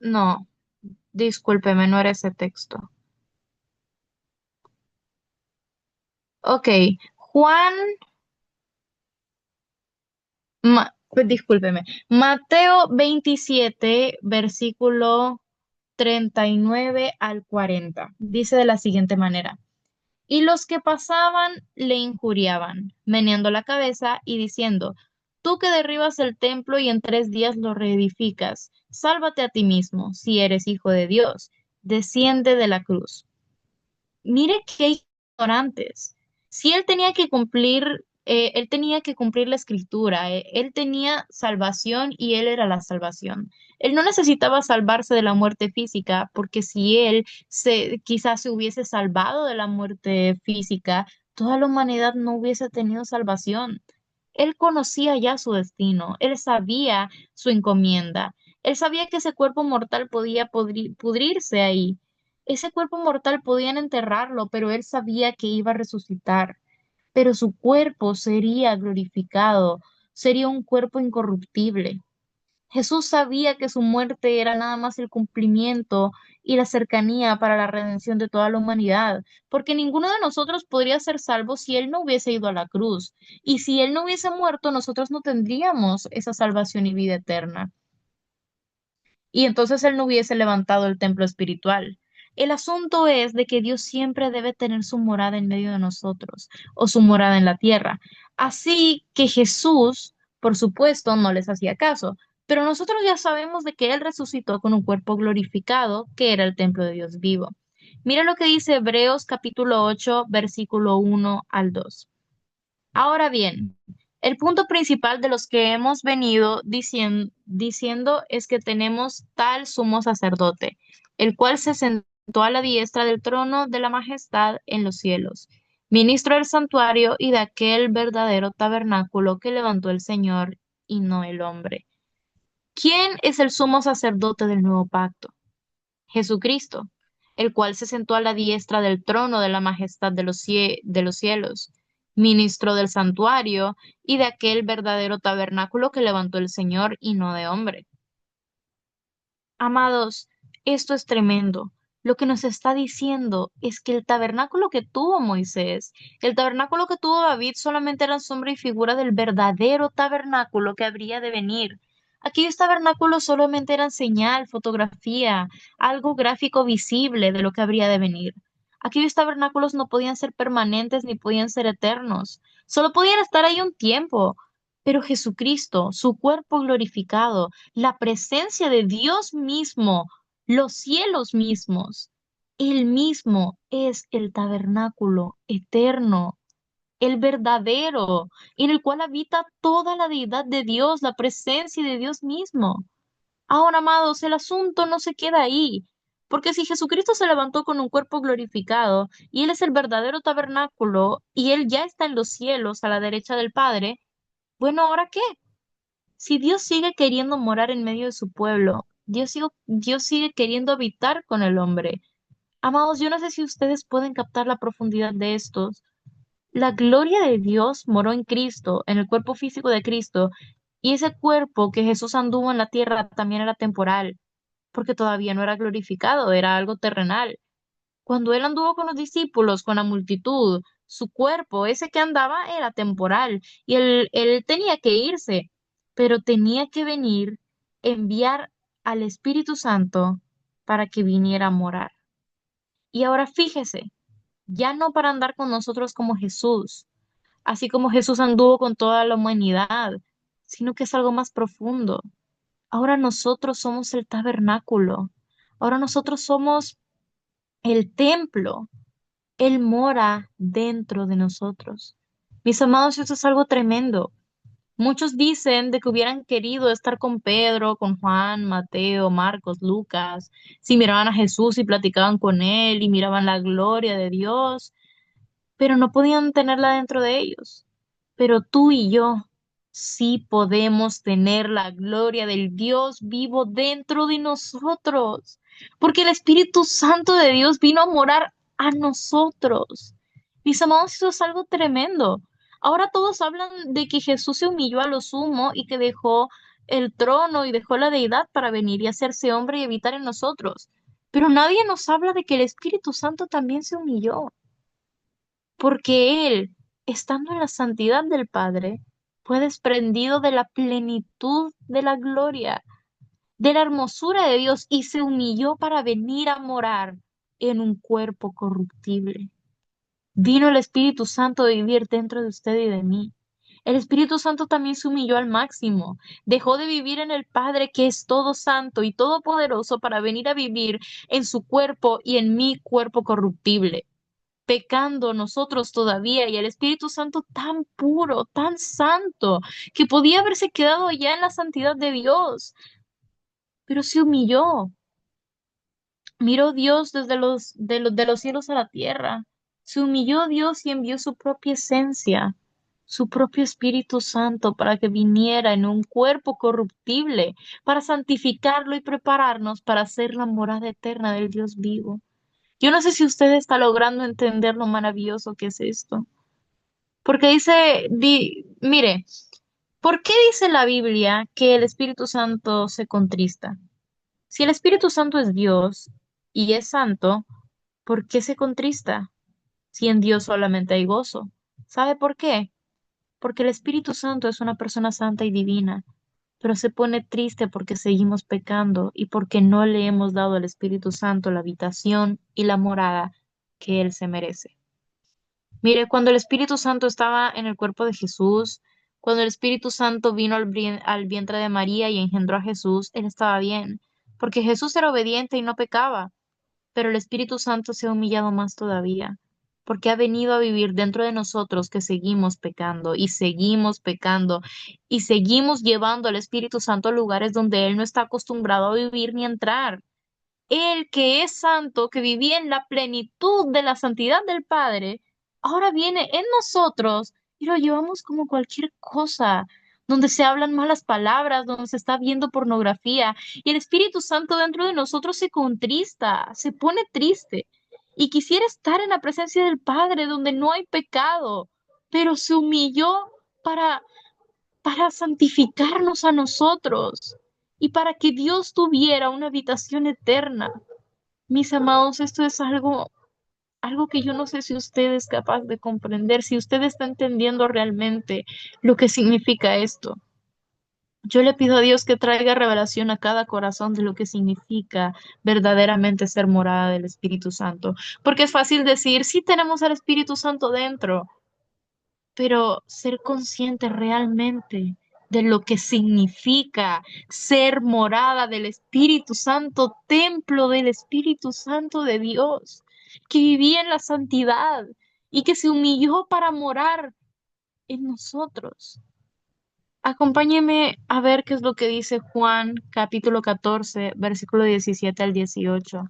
no, discúlpeme, no era ese texto. Ok, Juan, pues discúlpeme, Mateo 27, versículo 39 al 40. Dice de la siguiente manera. Y los que pasaban le injuriaban, meneando la cabeza y diciendo, tú que derribas el templo y en 3 días lo reedificas, sálvate a ti mismo, si eres hijo de Dios, desciende de la cruz. Mire qué ignorantes. Si él tenía que cumplir la escritura, él tenía salvación y él era la salvación. Él no necesitaba salvarse de la muerte física, porque si él quizás se hubiese salvado de la muerte física, toda la humanidad no hubiese tenido salvación. Él conocía ya su destino, él sabía su encomienda, él sabía que ese cuerpo mortal podía pudrirse ahí. Ese cuerpo mortal podían enterrarlo, pero él sabía que iba a resucitar, pero su cuerpo sería glorificado, sería un cuerpo incorruptible. Jesús sabía que su muerte era nada más el cumplimiento y la cercanía para la redención de toda la humanidad, porque ninguno de nosotros podría ser salvo si Él no hubiese ido a la cruz, y si Él no hubiese muerto, nosotros no tendríamos esa salvación y vida eterna, y entonces Él no hubiese levantado el templo espiritual. El asunto es de que Dios siempre debe tener su morada en medio de nosotros o su morada en la tierra. Así que Jesús, por supuesto, no les hacía caso, pero nosotros ya sabemos de que Él resucitó con un cuerpo glorificado, que era el templo de Dios vivo. Mira lo que dice Hebreos capítulo 8, versículo 1 al 2. Ahora bien, el punto principal de los que hemos venido diciendo es que tenemos tal sumo sacerdote, el cual se sentó a la diestra del trono de la majestad en los cielos, ministro del santuario y de aquel verdadero tabernáculo que levantó el Señor y no el hombre. ¿Quién es el sumo sacerdote del nuevo pacto? Jesucristo, el cual se sentó a la diestra del trono de la majestad de los cielos, ministro del santuario y de aquel verdadero tabernáculo que levantó el Señor y no de hombre. Amados, esto es tremendo. Lo que nos está diciendo es que el tabernáculo que tuvo Moisés, el tabernáculo que tuvo David solamente eran sombra y figura del verdadero tabernáculo que habría de venir. Aquellos tabernáculos solamente eran señal, fotografía, algo gráfico visible de lo que habría de venir. Aquellos tabernáculos no podían ser permanentes ni podían ser eternos. Solo podían estar ahí un tiempo. Pero Jesucristo, su cuerpo glorificado, la presencia de Dios mismo, los cielos mismos. Él mismo es el tabernáculo eterno. el verdadero, en el cual habita toda la deidad de Dios, la presencia de Dios mismo. Ahora, amados, el asunto no se queda ahí, porque si Jesucristo se levantó con un cuerpo glorificado y Él es el verdadero tabernáculo y Él ya está en los cielos a la derecha del Padre, bueno, ¿ahora qué? Si Dios sigue queriendo morar en medio de su pueblo, Dios sigue queriendo habitar con el hombre. Amados, yo no sé si ustedes pueden captar la profundidad de estos. La gloria de Dios moró en Cristo, en el cuerpo físico de Cristo, y ese cuerpo que Jesús anduvo en la tierra también era temporal, porque todavía no era glorificado, era algo terrenal. Cuando él anduvo con los discípulos, con la multitud, su cuerpo, ese que andaba, era temporal, y él tenía que irse, pero tenía que venir, enviar al Espíritu Santo para que viniera a morar. Y ahora fíjese, ya no para andar con nosotros como Jesús, así como Jesús anduvo con toda la humanidad, sino que es algo más profundo. Ahora nosotros somos el tabernáculo, ahora nosotros somos el templo, Él mora dentro de nosotros. Mis amados, esto es algo tremendo. Muchos dicen de que hubieran querido estar con Pedro, con Juan, Mateo, Marcos, Lucas, si miraban a Jesús y platicaban con él y miraban la gloria de Dios, pero no podían tenerla dentro de ellos. Pero tú y yo sí podemos tener la gloria del Dios vivo dentro de nosotros, porque el Espíritu Santo de Dios vino a morar a nosotros. Mis amados, eso es algo tremendo. Ahora todos hablan de que Jesús se humilló a lo sumo y que dejó el trono y dejó la deidad para venir y hacerse hombre y habitar en nosotros. Pero nadie nos habla de que el Espíritu Santo también se humilló, porque Él, estando en la santidad del Padre, fue desprendido de la plenitud de la gloria, de la hermosura de Dios, y se humilló para venir a morar en un cuerpo corruptible. Vino el Espíritu Santo a vivir dentro de usted y de mí. El Espíritu Santo también se humilló al máximo. Dejó de vivir en el Padre, que es todo santo y todopoderoso, para venir a vivir en su cuerpo y en mi cuerpo corruptible, pecando nosotros todavía, y el Espíritu Santo tan puro, tan santo, que podía haberse quedado ya en la santidad de Dios, pero se humilló. Miró Dios desde los cielos a la tierra. Se humilló Dios y envió su propia esencia, su propio Espíritu Santo, para que viniera en un cuerpo corruptible, para santificarlo y prepararnos para hacer la morada eterna del Dios vivo. Yo no sé si usted está logrando entender lo maravilloso que es esto. Porque mire, ¿por qué dice la Biblia que el Espíritu Santo se contrista? Si el Espíritu Santo es Dios y es santo, ¿por qué se contrista si en Dios solamente hay gozo? ¿Sabe por qué? Porque el Espíritu Santo es una persona santa y divina, pero se pone triste porque seguimos pecando y porque no le hemos dado al Espíritu Santo la habitación y la morada que Él se merece. Mire, cuando el Espíritu Santo estaba en el cuerpo de Jesús, cuando el Espíritu Santo vino al vientre de María y engendró a Jesús, Él estaba bien, porque Jesús era obediente y no pecaba, pero el Espíritu Santo se ha humillado más todavía, porque ha venido a vivir dentro de nosotros, que seguimos pecando y seguimos pecando y seguimos llevando al Espíritu Santo a lugares donde Él no está acostumbrado a vivir ni a entrar. Él, que es santo, que vivía en la plenitud de la santidad del Padre, ahora viene en nosotros y lo llevamos como cualquier cosa, donde se hablan malas palabras, donde se está viendo pornografía, y el Espíritu Santo dentro de nosotros se contrista, se pone triste y quisiera estar en la presencia del Padre donde no hay pecado, pero se humilló para santificarnos a nosotros y para que Dios tuviera una habitación eterna. Mis amados, esto es algo que yo no sé si usted es capaz de comprender, si usted está entendiendo realmente lo que significa esto. Yo le pido a Dios que traiga revelación a cada corazón de lo que significa verdaderamente ser morada del Espíritu Santo, porque es fácil decir, sí tenemos al Espíritu Santo dentro, pero ser consciente realmente de lo que significa ser morada del Espíritu Santo, templo del Espíritu Santo de Dios, que vivía en la santidad y que se humilló para morar en nosotros. Acompáñeme a ver qué es lo que dice Juan capítulo 14, versículo 17 al 18,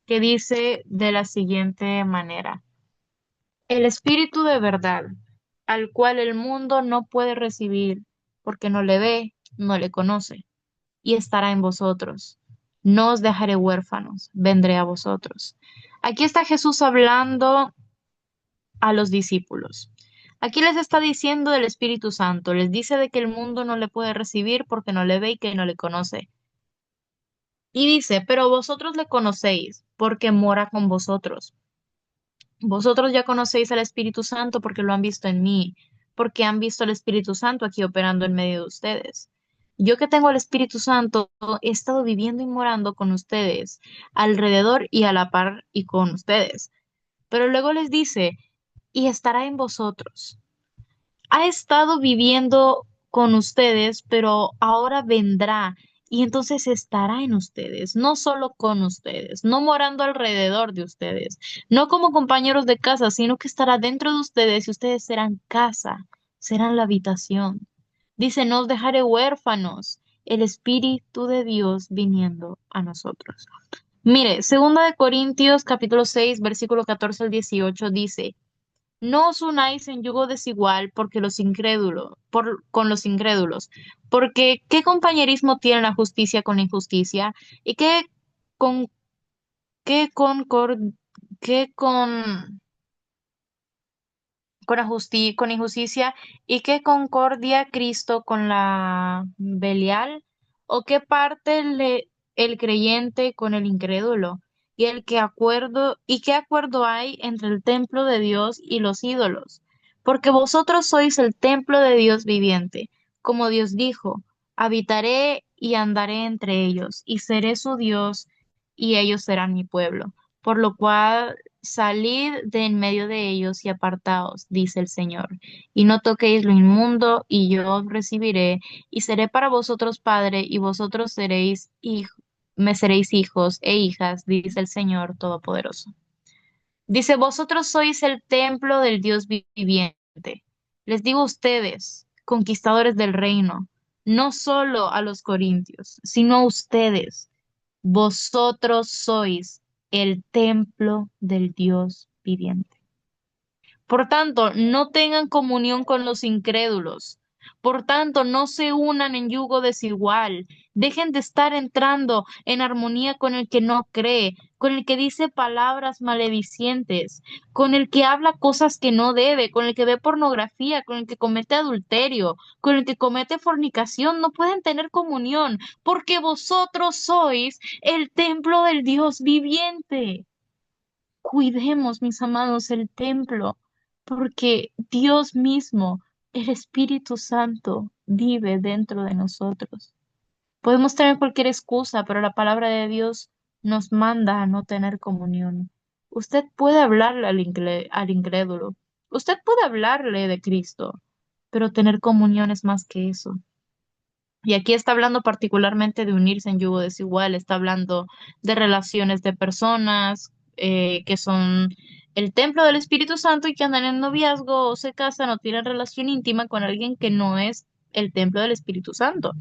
que dice de la siguiente manera: El Espíritu de verdad, al cual el mundo no puede recibir, porque no le ve, no le conoce, y estará en vosotros. No os dejaré huérfanos, vendré a vosotros. Aquí está Jesús hablando a los discípulos. Aquí les está diciendo del Espíritu Santo, les dice de que el mundo no le puede recibir porque no le ve y que no le conoce. Y dice, pero vosotros le conocéis porque mora con vosotros. Vosotros ya conocéis al Espíritu Santo porque lo han visto en mí, porque han visto al Espíritu Santo aquí operando en medio de ustedes. Yo que tengo al Espíritu Santo, he estado viviendo y morando con ustedes, alrededor y a la par y con ustedes. Pero luego les dice, y estará en vosotros. Ha estado viviendo con ustedes, pero ahora vendrá y entonces estará en ustedes, no solo con ustedes, no morando alrededor de ustedes, no como compañeros de casa, sino que estará dentro de ustedes y ustedes serán casa, serán la habitación. Dice, no os dejaré huérfanos, el Espíritu de Dios viniendo a nosotros. Mire, segunda de Corintios capítulo 6, versículo 14 al 18 dice, no os unáis en yugo desigual con los incrédulos, porque ¿qué compañerismo tiene la justicia con la injusticia? ¿Y con, qué concor- qué con injusticia? ¿Y qué concordia Cristo con la Belial? ¿O qué parte el creyente con el incrédulo? ¿Y qué acuerdo hay entre el templo de Dios y los ídolos? Porque vosotros sois el templo de Dios viviente. Como Dios dijo, habitaré y andaré entre ellos, y seré su Dios, y ellos serán mi pueblo. Por lo cual salid de en medio de ellos y apartaos, dice el Señor, y no toquéis lo inmundo, y yo os recibiré, y seré para vosotros padre, y vosotros me seréis hijos e hijas, dice el Señor Todopoderoso. Dice, vosotros sois el templo del Dios viviente. Les digo a ustedes, conquistadores del reino, no solo a los corintios, sino a ustedes. Vosotros sois el templo del Dios viviente. Por tanto, no tengan comunión con los incrédulos. Por tanto, no se unan en yugo desigual. Dejen de estar entrando en armonía con el que no cree, con el que dice palabras maledicientes, con el que habla cosas que no debe, con el que ve pornografía, con el que comete adulterio, con el que comete fornicación. No pueden tener comunión porque vosotros sois el templo del Dios viviente. Cuidemos, mis amados, el templo, porque Dios mismo, el Espíritu Santo, vive dentro de nosotros. Podemos tener cualquier excusa, pero la palabra de Dios nos manda a no tener comunión. Usted puede hablarle al incrédulo, usted puede hablarle de Cristo, pero tener comunión es más que eso. Y aquí está hablando particularmente de unirse en yugo desigual, está hablando de relaciones de personas que son el templo del Espíritu Santo y que andan en noviazgo o se casan o tienen relación íntima con alguien que no es el templo del Espíritu Santo.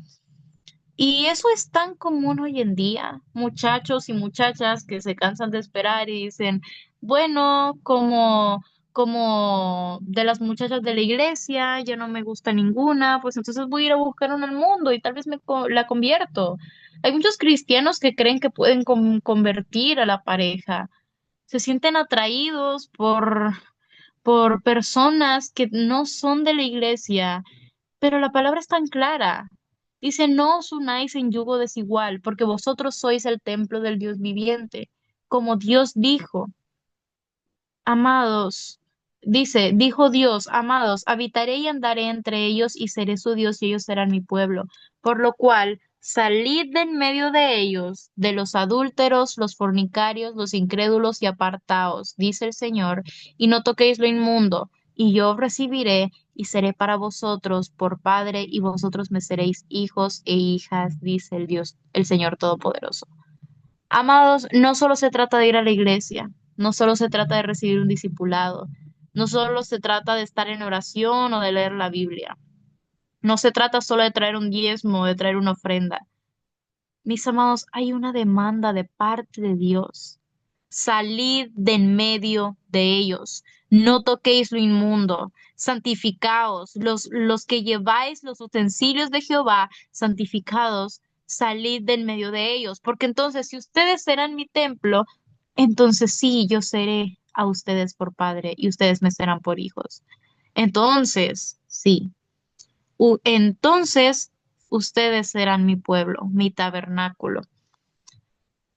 Y eso es tan común hoy en día, muchachos y muchachas que se cansan de esperar y dicen, bueno, como de las muchachas de la iglesia, ya no me gusta ninguna, pues entonces voy a ir a buscar una al mundo y tal vez la convierto. Hay muchos cristianos que creen que pueden convertir a la pareja. Se sienten atraídos por personas que no son de la iglesia, pero la palabra es tan clara. Dice, no os unáis en yugo desigual, porque vosotros sois el templo del Dios viviente. Como Dios dijo, amados, dijo Dios, amados, habitaré y andaré entre ellos y seré su Dios y ellos serán mi pueblo. Por lo cual, salid de en medio de ellos, de los adúlteros, los fornicarios, los incrédulos y apartaos, dice el Señor, y no toquéis lo inmundo, y yo os recibiré y seré para vosotros por Padre, y vosotros me seréis hijos e hijas, dice el Dios, el Señor Todopoderoso. Amados, no solo se trata de ir a la iglesia, no solo se trata de recibir un discipulado, No solo se trata de estar en oración o de leer la Biblia. No se trata solo de traer un diezmo o de traer una ofrenda. Mis amados, hay una demanda de parte de Dios. Salid de en medio de ellos. No toquéis lo inmundo. Santificaos. Los que lleváis los utensilios de Jehová, santificados, salid de en medio de ellos. Porque entonces, si ustedes serán mi templo, entonces sí, yo seré a ustedes por padre y ustedes me serán por hijos. Entonces, sí. Entonces ustedes serán mi pueblo, mi tabernáculo.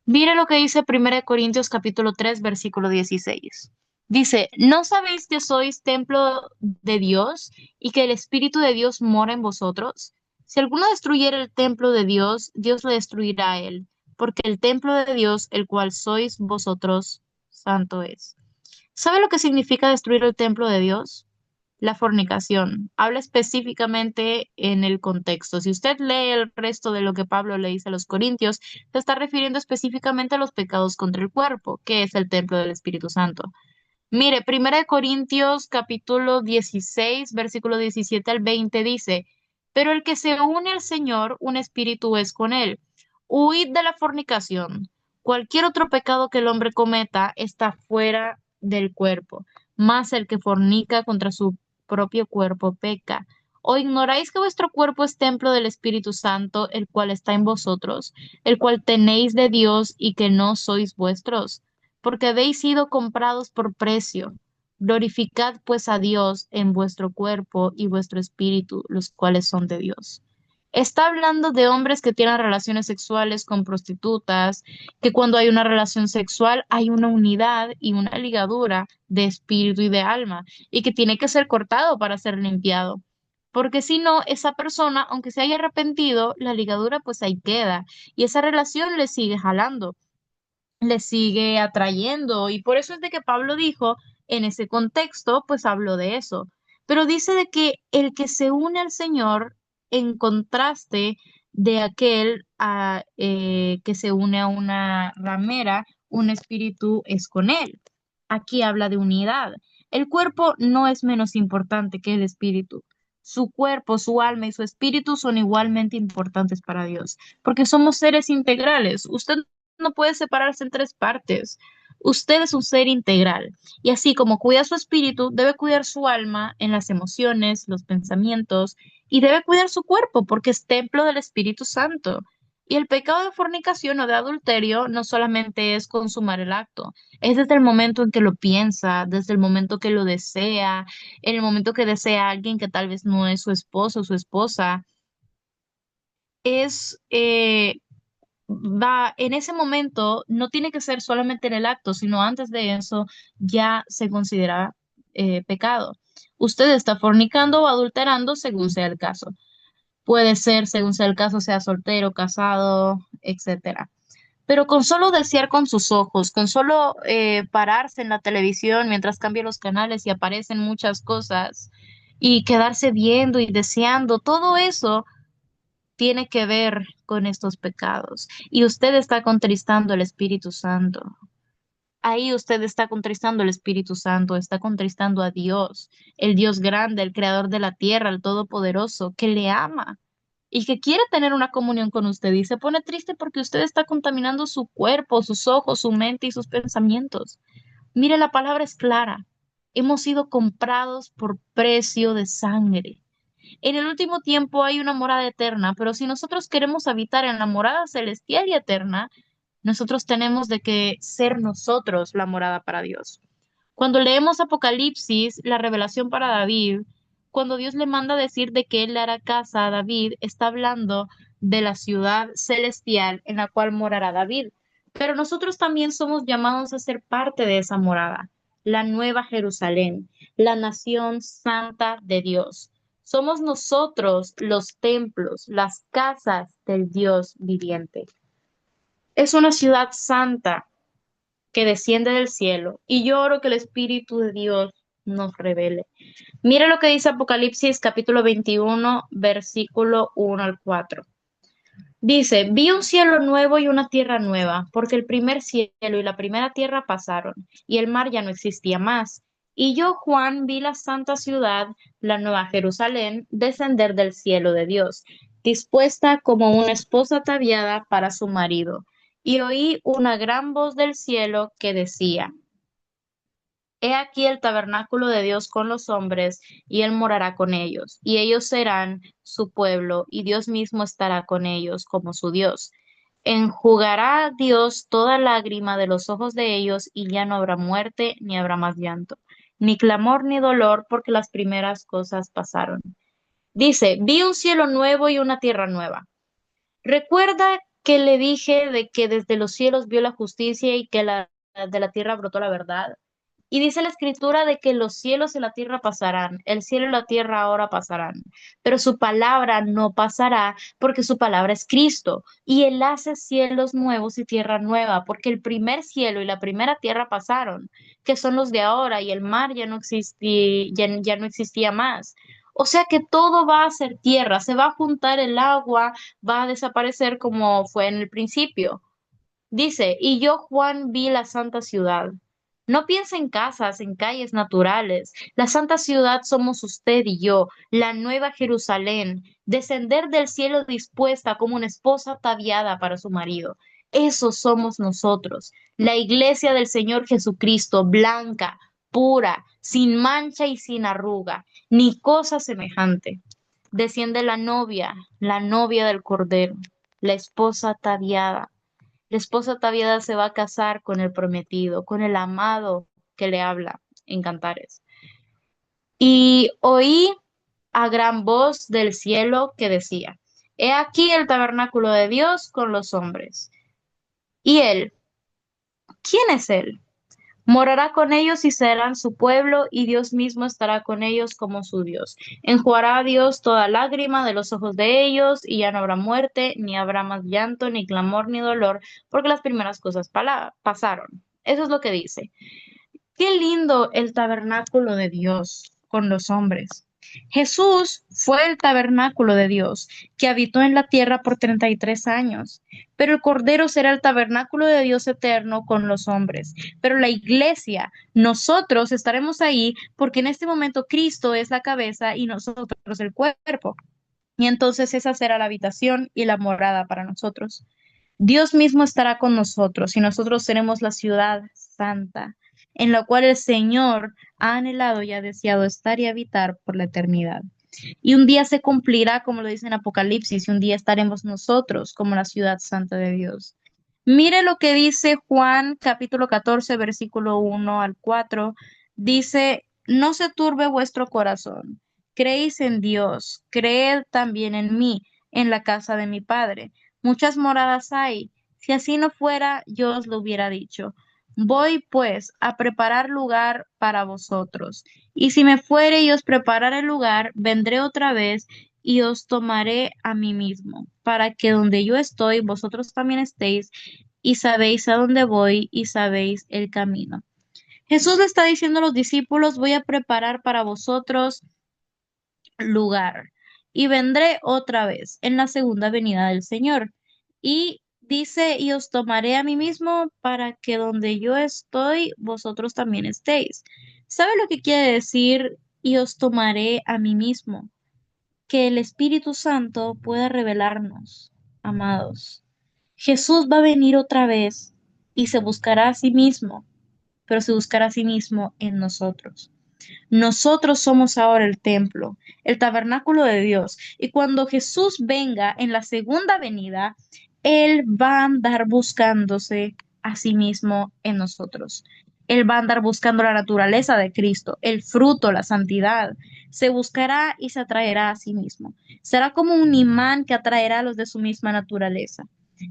Mire lo que dice 1 Corintios capítulo 3, versículo 16. Dice, ¿no sabéis que sois templo de Dios y que el Espíritu de Dios mora en vosotros? Si alguno destruyera el templo de Dios, Dios lo destruirá a él, porque el templo de Dios, el cual sois vosotros, santo es. ¿Sabe lo que significa destruir el templo de Dios? La fornicación. Habla específicamente en el contexto. Si usted lee el resto de lo que Pablo le dice a los Corintios, se está refiriendo específicamente a los pecados contra el cuerpo, que es el templo del Espíritu Santo. Mire, 1 Corintios capítulo 16, versículo 17 al 20 dice, pero el que se une al Señor, un espíritu es con él. Huid de la fornicación. Cualquier otro pecado que el hombre cometa está fuera del cuerpo, mas el que fornica contra su propio cuerpo peca. ¿O ignoráis que vuestro cuerpo es templo del Espíritu Santo, el cual está en vosotros, el cual tenéis de Dios y que no sois vuestros? Porque habéis sido comprados por precio. Glorificad pues a Dios en vuestro cuerpo y vuestro espíritu, los cuales son de Dios. Está hablando de hombres que tienen relaciones sexuales con prostitutas, que cuando hay una relación sexual hay una unidad y una ligadura de espíritu y de alma, y que tiene que ser cortado para ser limpiado. Porque si no, esa persona, aunque se haya arrepentido, la ligadura pues ahí queda, y esa relación le sigue jalando, le sigue atrayendo. Y por eso es de que Pablo dijo, en ese contexto, pues habló de eso. Pero dice de que el que se une al Señor, en contraste de aquel que se une a una ramera, un espíritu es con él. Aquí habla de unidad. El cuerpo no es menos importante que el espíritu. Su cuerpo, su alma y su espíritu son igualmente importantes para Dios, porque somos seres integrales. Usted no puede separarse en tres partes. Usted es un ser integral y así como cuida su espíritu, debe cuidar su alma en las emociones, los pensamientos y debe cuidar su cuerpo porque es templo del Espíritu Santo. Y el pecado de fornicación o de adulterio no solamente es consumar el acto, es desde el momento en que lo piensa, desde el momento que lo desea, en el momento que desea a alguien que tal vez no es su esposo o su esposa. Es va en ese momento, no tiene que ser solamente en el acto, sino antes de eso ya se considera pecado. Usted está fornicando o adulterando según sea el caso. Puede ser, según sea el caso, sea soltero, casado, etcétera. Pero con solo desear con sus ojos, con solo pararse en la televisión mientras cambia los canales y aparecen muchas cosas y quedarse viendo y deseando, todo eso tiene que ver con estos pecados y usted está contristando el Espíritu Santo. Ahí usted está contristando el Espíritu Santo, está contristando a Dios, el Dios grande, el creador de la tierra, el todopoderoso, que le ama y que quiere tener una comunión con usted y se pone triste porque usted está contaminando su cuerpo, sus ojos, su mente y sus pensamientos. Mire, la palabra es clara. Hemos sido comprados por precio de sangre. En el último tiempo hay una morada eterna, pero si nosotros queremos habitar en la morada celestial y eterna, nosotros tenemos de que ser nosotros la morada para Dios. Cuando leemos Apocalipsis, la revelación para David, cuando Dios le manda decir de que él le hará casa a David, está hablando de la ciudad celestial en la cual morará David. Pero nosotros también somos llamados a ser parte de esa morada, la nueva Jerusalén, la nación santa de Dios. Somos nosotros los templos, las casas del Dios viviente. Es una ciudad santa que desciende del cielo y yo oro que el Espíritu de Dios nos revele. Mira lo que dice Apocalipsis capítulo 21, versículo 1 al 4. Dice, vi un cielo nuevo y una tierra nueva, porque el primer cielo y la primera tierra pasaron, y el mar ya no existía más. Y yo, Juan, vi la santa ciudad, la nueva Jerusalén, descender del cielo de Dios, dispuesta como una esposa ataviada para su marido. Y oí una gran voz del cielo que decía: He aquí el tabernáculo de Dios con los hombres, y él morará con ellos, y ellos serán su pueblo, y Dios mismo estará con ellos como su Dios. Enjugará Dios toda lágrima de los ojos de ellos, y ya no habrá muerte, ni habrá más llanto, ni clamor, ni dolor, porque las primeras cosas pasaron. Dice: vi un cielo nuevo y una tierra nueva. Recuerda que le dije de que desde los cielos vio la justicia y que de la tierra brotó la verdad. Y dice la escritura de que los cielos y la tierra pasarán, el cielo y la tierra ahora pasarán, pero su palabra no pasará porque su palabra es Cristo y Él hace cielos nuevos y tierra nueva, porque el primer cielo y la primera tierra pasaron, que son los de ahora, y el mar ya no existía más. O sea que todo va a ser tierra, se va a juntar el agua, va a desaparecer como fue en el principio. Dice: y yo, Juan, vi la santa ciudad. No piensa en casas, en calles naturales. La santa ciudad somos usted y yo, la nueva Jerusalén, descender del cielo dispuesta como una esposa ataviada para su marido. Eso somos nosotros, la iglesia del Señor Jesucristo, blanca, pura, sin mancha y sin arruga, ni cosa semejante. Desciende la novia del Cordero, la esposa ataviada. La esposa ataviada se va a casar con el prometido, con el amado que le habla en Cantares. Y oí a gran voz del cielo que decía: He aquí el tabernáculo de Dios con los hombres. Y él, ¿quién es él? Morará con ellos y serán su pueblo, y Dios mismo estará con ellos como su Dios. Enjugará a Dios toda lágrima de los ojos de ellos, y ya no habrá muerte, ni habrá más llanto, ni clamor, ni dolor, porque las primeras cosas pasaron. Eso es lo que dice. Qué lindo el tabernáculo de Dios con los hombres. Jesús fue el tabernáculo de Dios que habitó en la tierra por 33 años, pero el Cordero será el tabernáculo de Dios eterno con los hombres. Pero la iglesia, nosotros estaremos ahí porque en este momento Cristo es la cabeza y nosotros el cuerpo. Y entonces esa será la habitación y la morada para nosotros. Dios mismo estará con nosotros y nosotros seremos la ciudad santa, en la cual el Señor ha anhelado y ha deseado estar y habitar por la eternidad. Y un día se cumplirá, como lo dice en Apocalipsis, y un día estaremos nosotros como la ciudad santa de Dios. Mire lo que dice Juan capítulo 14, versículo 1 al 4. Dice: no se turbe vuestro corazón. Creéis en Dios, creed también en mí. En la casa de mi Padre muchas moradas hay. Si así no fuera, yo os lo hubiera dicho. Voy pues a preparar lugar para vosotros. Y si me fuere y os preparare el lugar, vendré otra vez y os tomaré a mí mismo, para que donde yo estoy, vosotros también estéis, y sabéis a dónde voy y sabéis el camino. Jesús le está diciendo a los discípulos: voy a preparar para vosotros lugar y vendré otra vez en la segunda venida del Señor. Y dice: y os tomaré a mí mismo para que donde yo estoy, vosotros también estéis. ¿Sabe lo que quiere decir y os tomaré a mí mismo? Que el Espíritu Santo pueda revelarnos, amados. Jesús va a venir otra vez y se buscará a sí mismo, pero se buscará a sí mismo en nosotros. Nosotros somos ahora el templo, el tabernáculo de Dios. Y cuando Jesús venga en la segunda venida, Él va a andar buscándose a sí mismo en nosotros. Él va a andar buscando la naturaleza de Cristo, el fruto, la santidad. Se buscará y se atraerá a sí mismo. Será como un imán que atraerá a los de su misma naturaleza.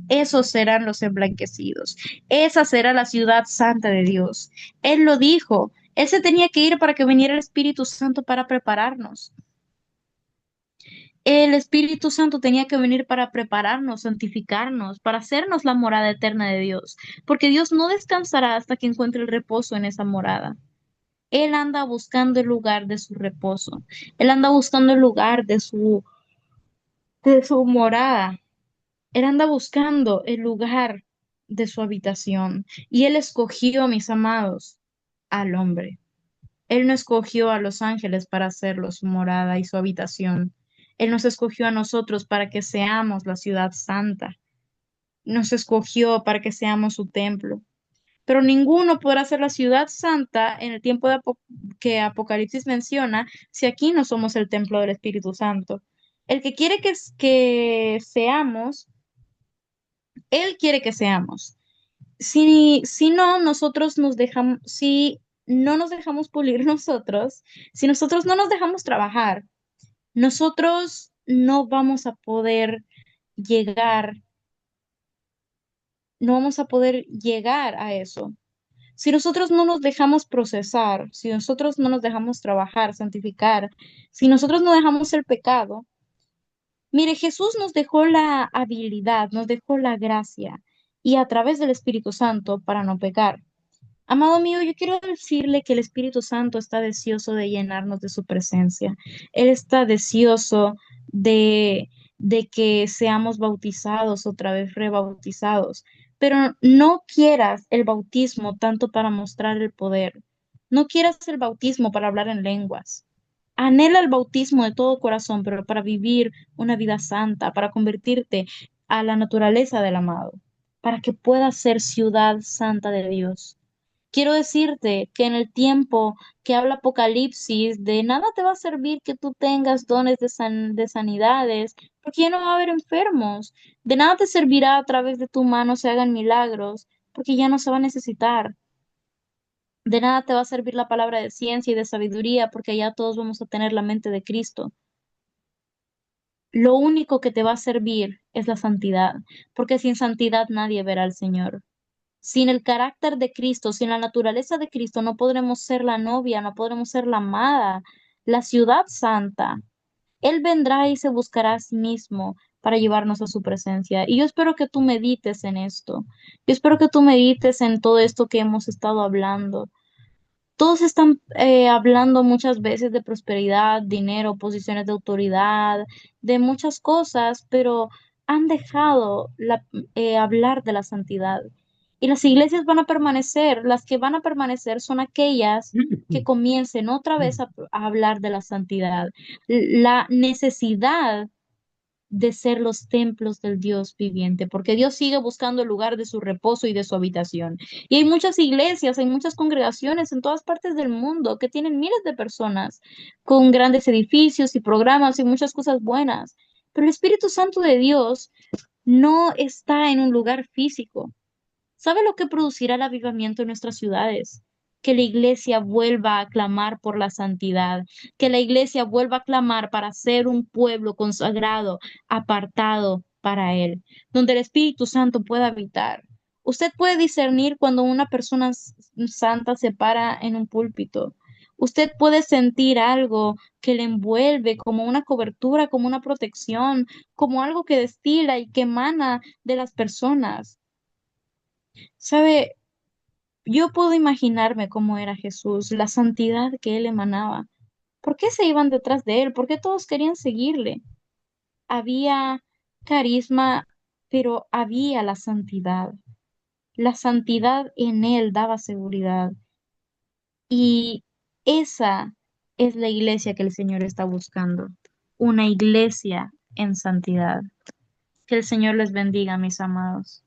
Esos serán los emblanquecidos. Esa será la ciudad santa de Dios. Él lo dijo. Él se tenía que ir para que viniera el Espíritu Santo para prepararnos. El Espíritu Santo tenía que venir para prepararnos, santificarnos, para hacernos la morada eterna de Dios, porque Dios no descansará hasta que encuentre el reposo en esa morada. Él anda buscando el lugar de su reposo. Él anda buscando el lugar de su morada. Él anda buscando el lugar de su habitación. Y Él escogió, mis amados, al hombre. Él no escogió a los ángeles para hacerlo su morada y su habitación. Él nos escogió a nosotros para que seamos la ciudad santa. Nos escogió para que seamos su templo. Pero ninguno podrá ser la ciudad santa en el tiempo que Apocalipsis menciona si aquí no somos el templo del Espíritu Santo. El que quiere que seamos, Él quiere que seamos. Si no, nosotros nos dejamos, si no nos dejamos pulir nosotros, si nosotros no nos dejamos trabajar, nosotros no vamos a poder llegar, no vamos a poder llegar a eso. Si nosotros no nos dejamos procesar, si nosotros no nos dejamos trabajar, santificar, si nosotros no dejamos el pecado, mire, Jesús nos dejó la habilidad, nos dejó la gracia y a través del Espíritu Santo para no pecar. Amado mío, yo quiero decirle que el Espíritu Santo está deseoso de llenarnos de su presencia. Él está deseoso de que seamos bautizados, otra vez rebautizados. Pero no quieras el bautismo tanto para mostrar el poder. No quieras el bautismo para hablar en lenguas. Anhela el bautismo de todo corazón, pero para vivir una vida santa, para convertirte a la naturaleza del amado, para que puedas ser ciudad santa de Dios. Quiero decirte que en el tiempo que habla Apocalipsis, de nada te va a servir que tú tengas dones de sanidades, porque ya no va a haber enfermos. De nada te servirá a través de tu mano se hagan milagros, porque ya no se va a necesitar. De nada te va a servir la palabra de ciencia y de sabiduría, porque ya todos vamos a tener la mente de Cristo. Lo único que te va a servir es la santidad, porque sin santidad nadie verá al Señor. Sin el carácter de Cristo, sin la naturaleza de Cristo, no podremos ser la novia, no podremos ser la amada, la ciudad santa. Él vendrá y se buscará a sí mismo para llevarnos a su presencia. Y yo espero que tú medites en esto. Yo espero que tú medites en todo esto que hemos estado hablando. Todos están hablando muchas veces de prosperidad, dinero, posiciones de autoridad, de muchas cosas, pero han dejado hablar de la santidad. Y las iglesias van a permanecer, las que van a permanecer son aquellas que comiencen otra vez a hablar de la santidad. La necesidad de ser los templos del Dios viviente, porque Dios sigue buscando el lugar de su reposo y de su habitación. Y hay muchas iglesias, hay muchas congregaciones en todas partes del mundo que tienen miles de personas con grandes edificios y programas y muchas cosas buenas. Pero el Espíritu Santo de Dios no está en un lugar físico. ¿Sabe lo que producirá el avivamiento en nuestras ciudades? Que la iglesia vuelva a clamar por la santidad, que la iglesia vuelva a clamar para ser un pueblo consagrado, apartado para Él, donde el Espíritu Santo pueda habitar. Usted puede discernir cuando una persona santa se para en un púlpito. Usted puede sentir algo que le envuelve como una cobertura, como una protección, como algo que destila y que emana de las personas. ¿Sabe? Yo puedo imaginarme cómo era Jesús, la santidad que él emanaba. ¿Por qué se iban detrás de él? ¿Por qué todos querían seguirle? Había carisma, pero había la santidad. La santidad en él daba seguridad. Y esa es la iglesia que el Señor está buscando. Una iglesia en santidad. Que el Señor les bendiga, mis amados.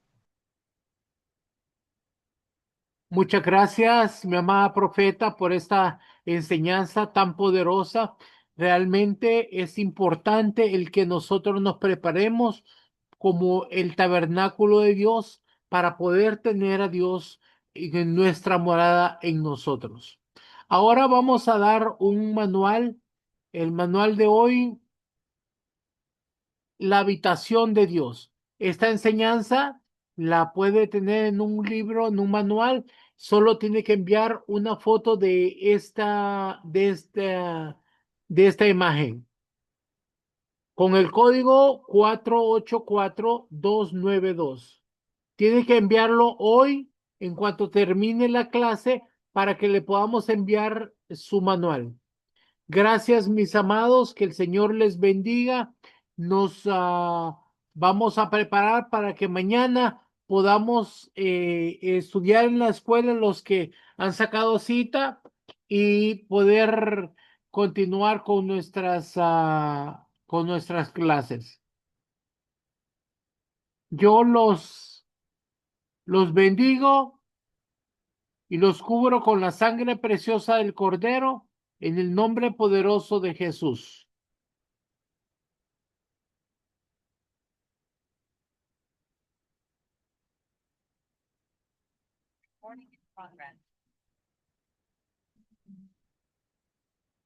Muchas gracias, mi amada profeta, por esta enseñanza tan poderosa. Realmente es importante el que nosotros nos preparemos como el tabernáculo de Dios para poder tener a Dios en nuestra morada en nosotros. Ahora vamos a dar un manual. El manual de hoy, la habitación de Dios. Esta enseñanza la puede tener en un libro, en un manual. Solo tiene que enviar una foto de esta imagen con el código 484292. Tiene que enviarlo hoy en cuanto termine la clase para que le podamos enviar su manual. Gracias, mis amados, que el Señor les bendiga. Nos vamos a preparar para que mañana podamos estudiar en la escuela los que han sacado cita y poder continuar con nuestras clases. Yo los bendigo y los cubro con la sangre preciosa del Cordero en el nombre poderoso de Jesús.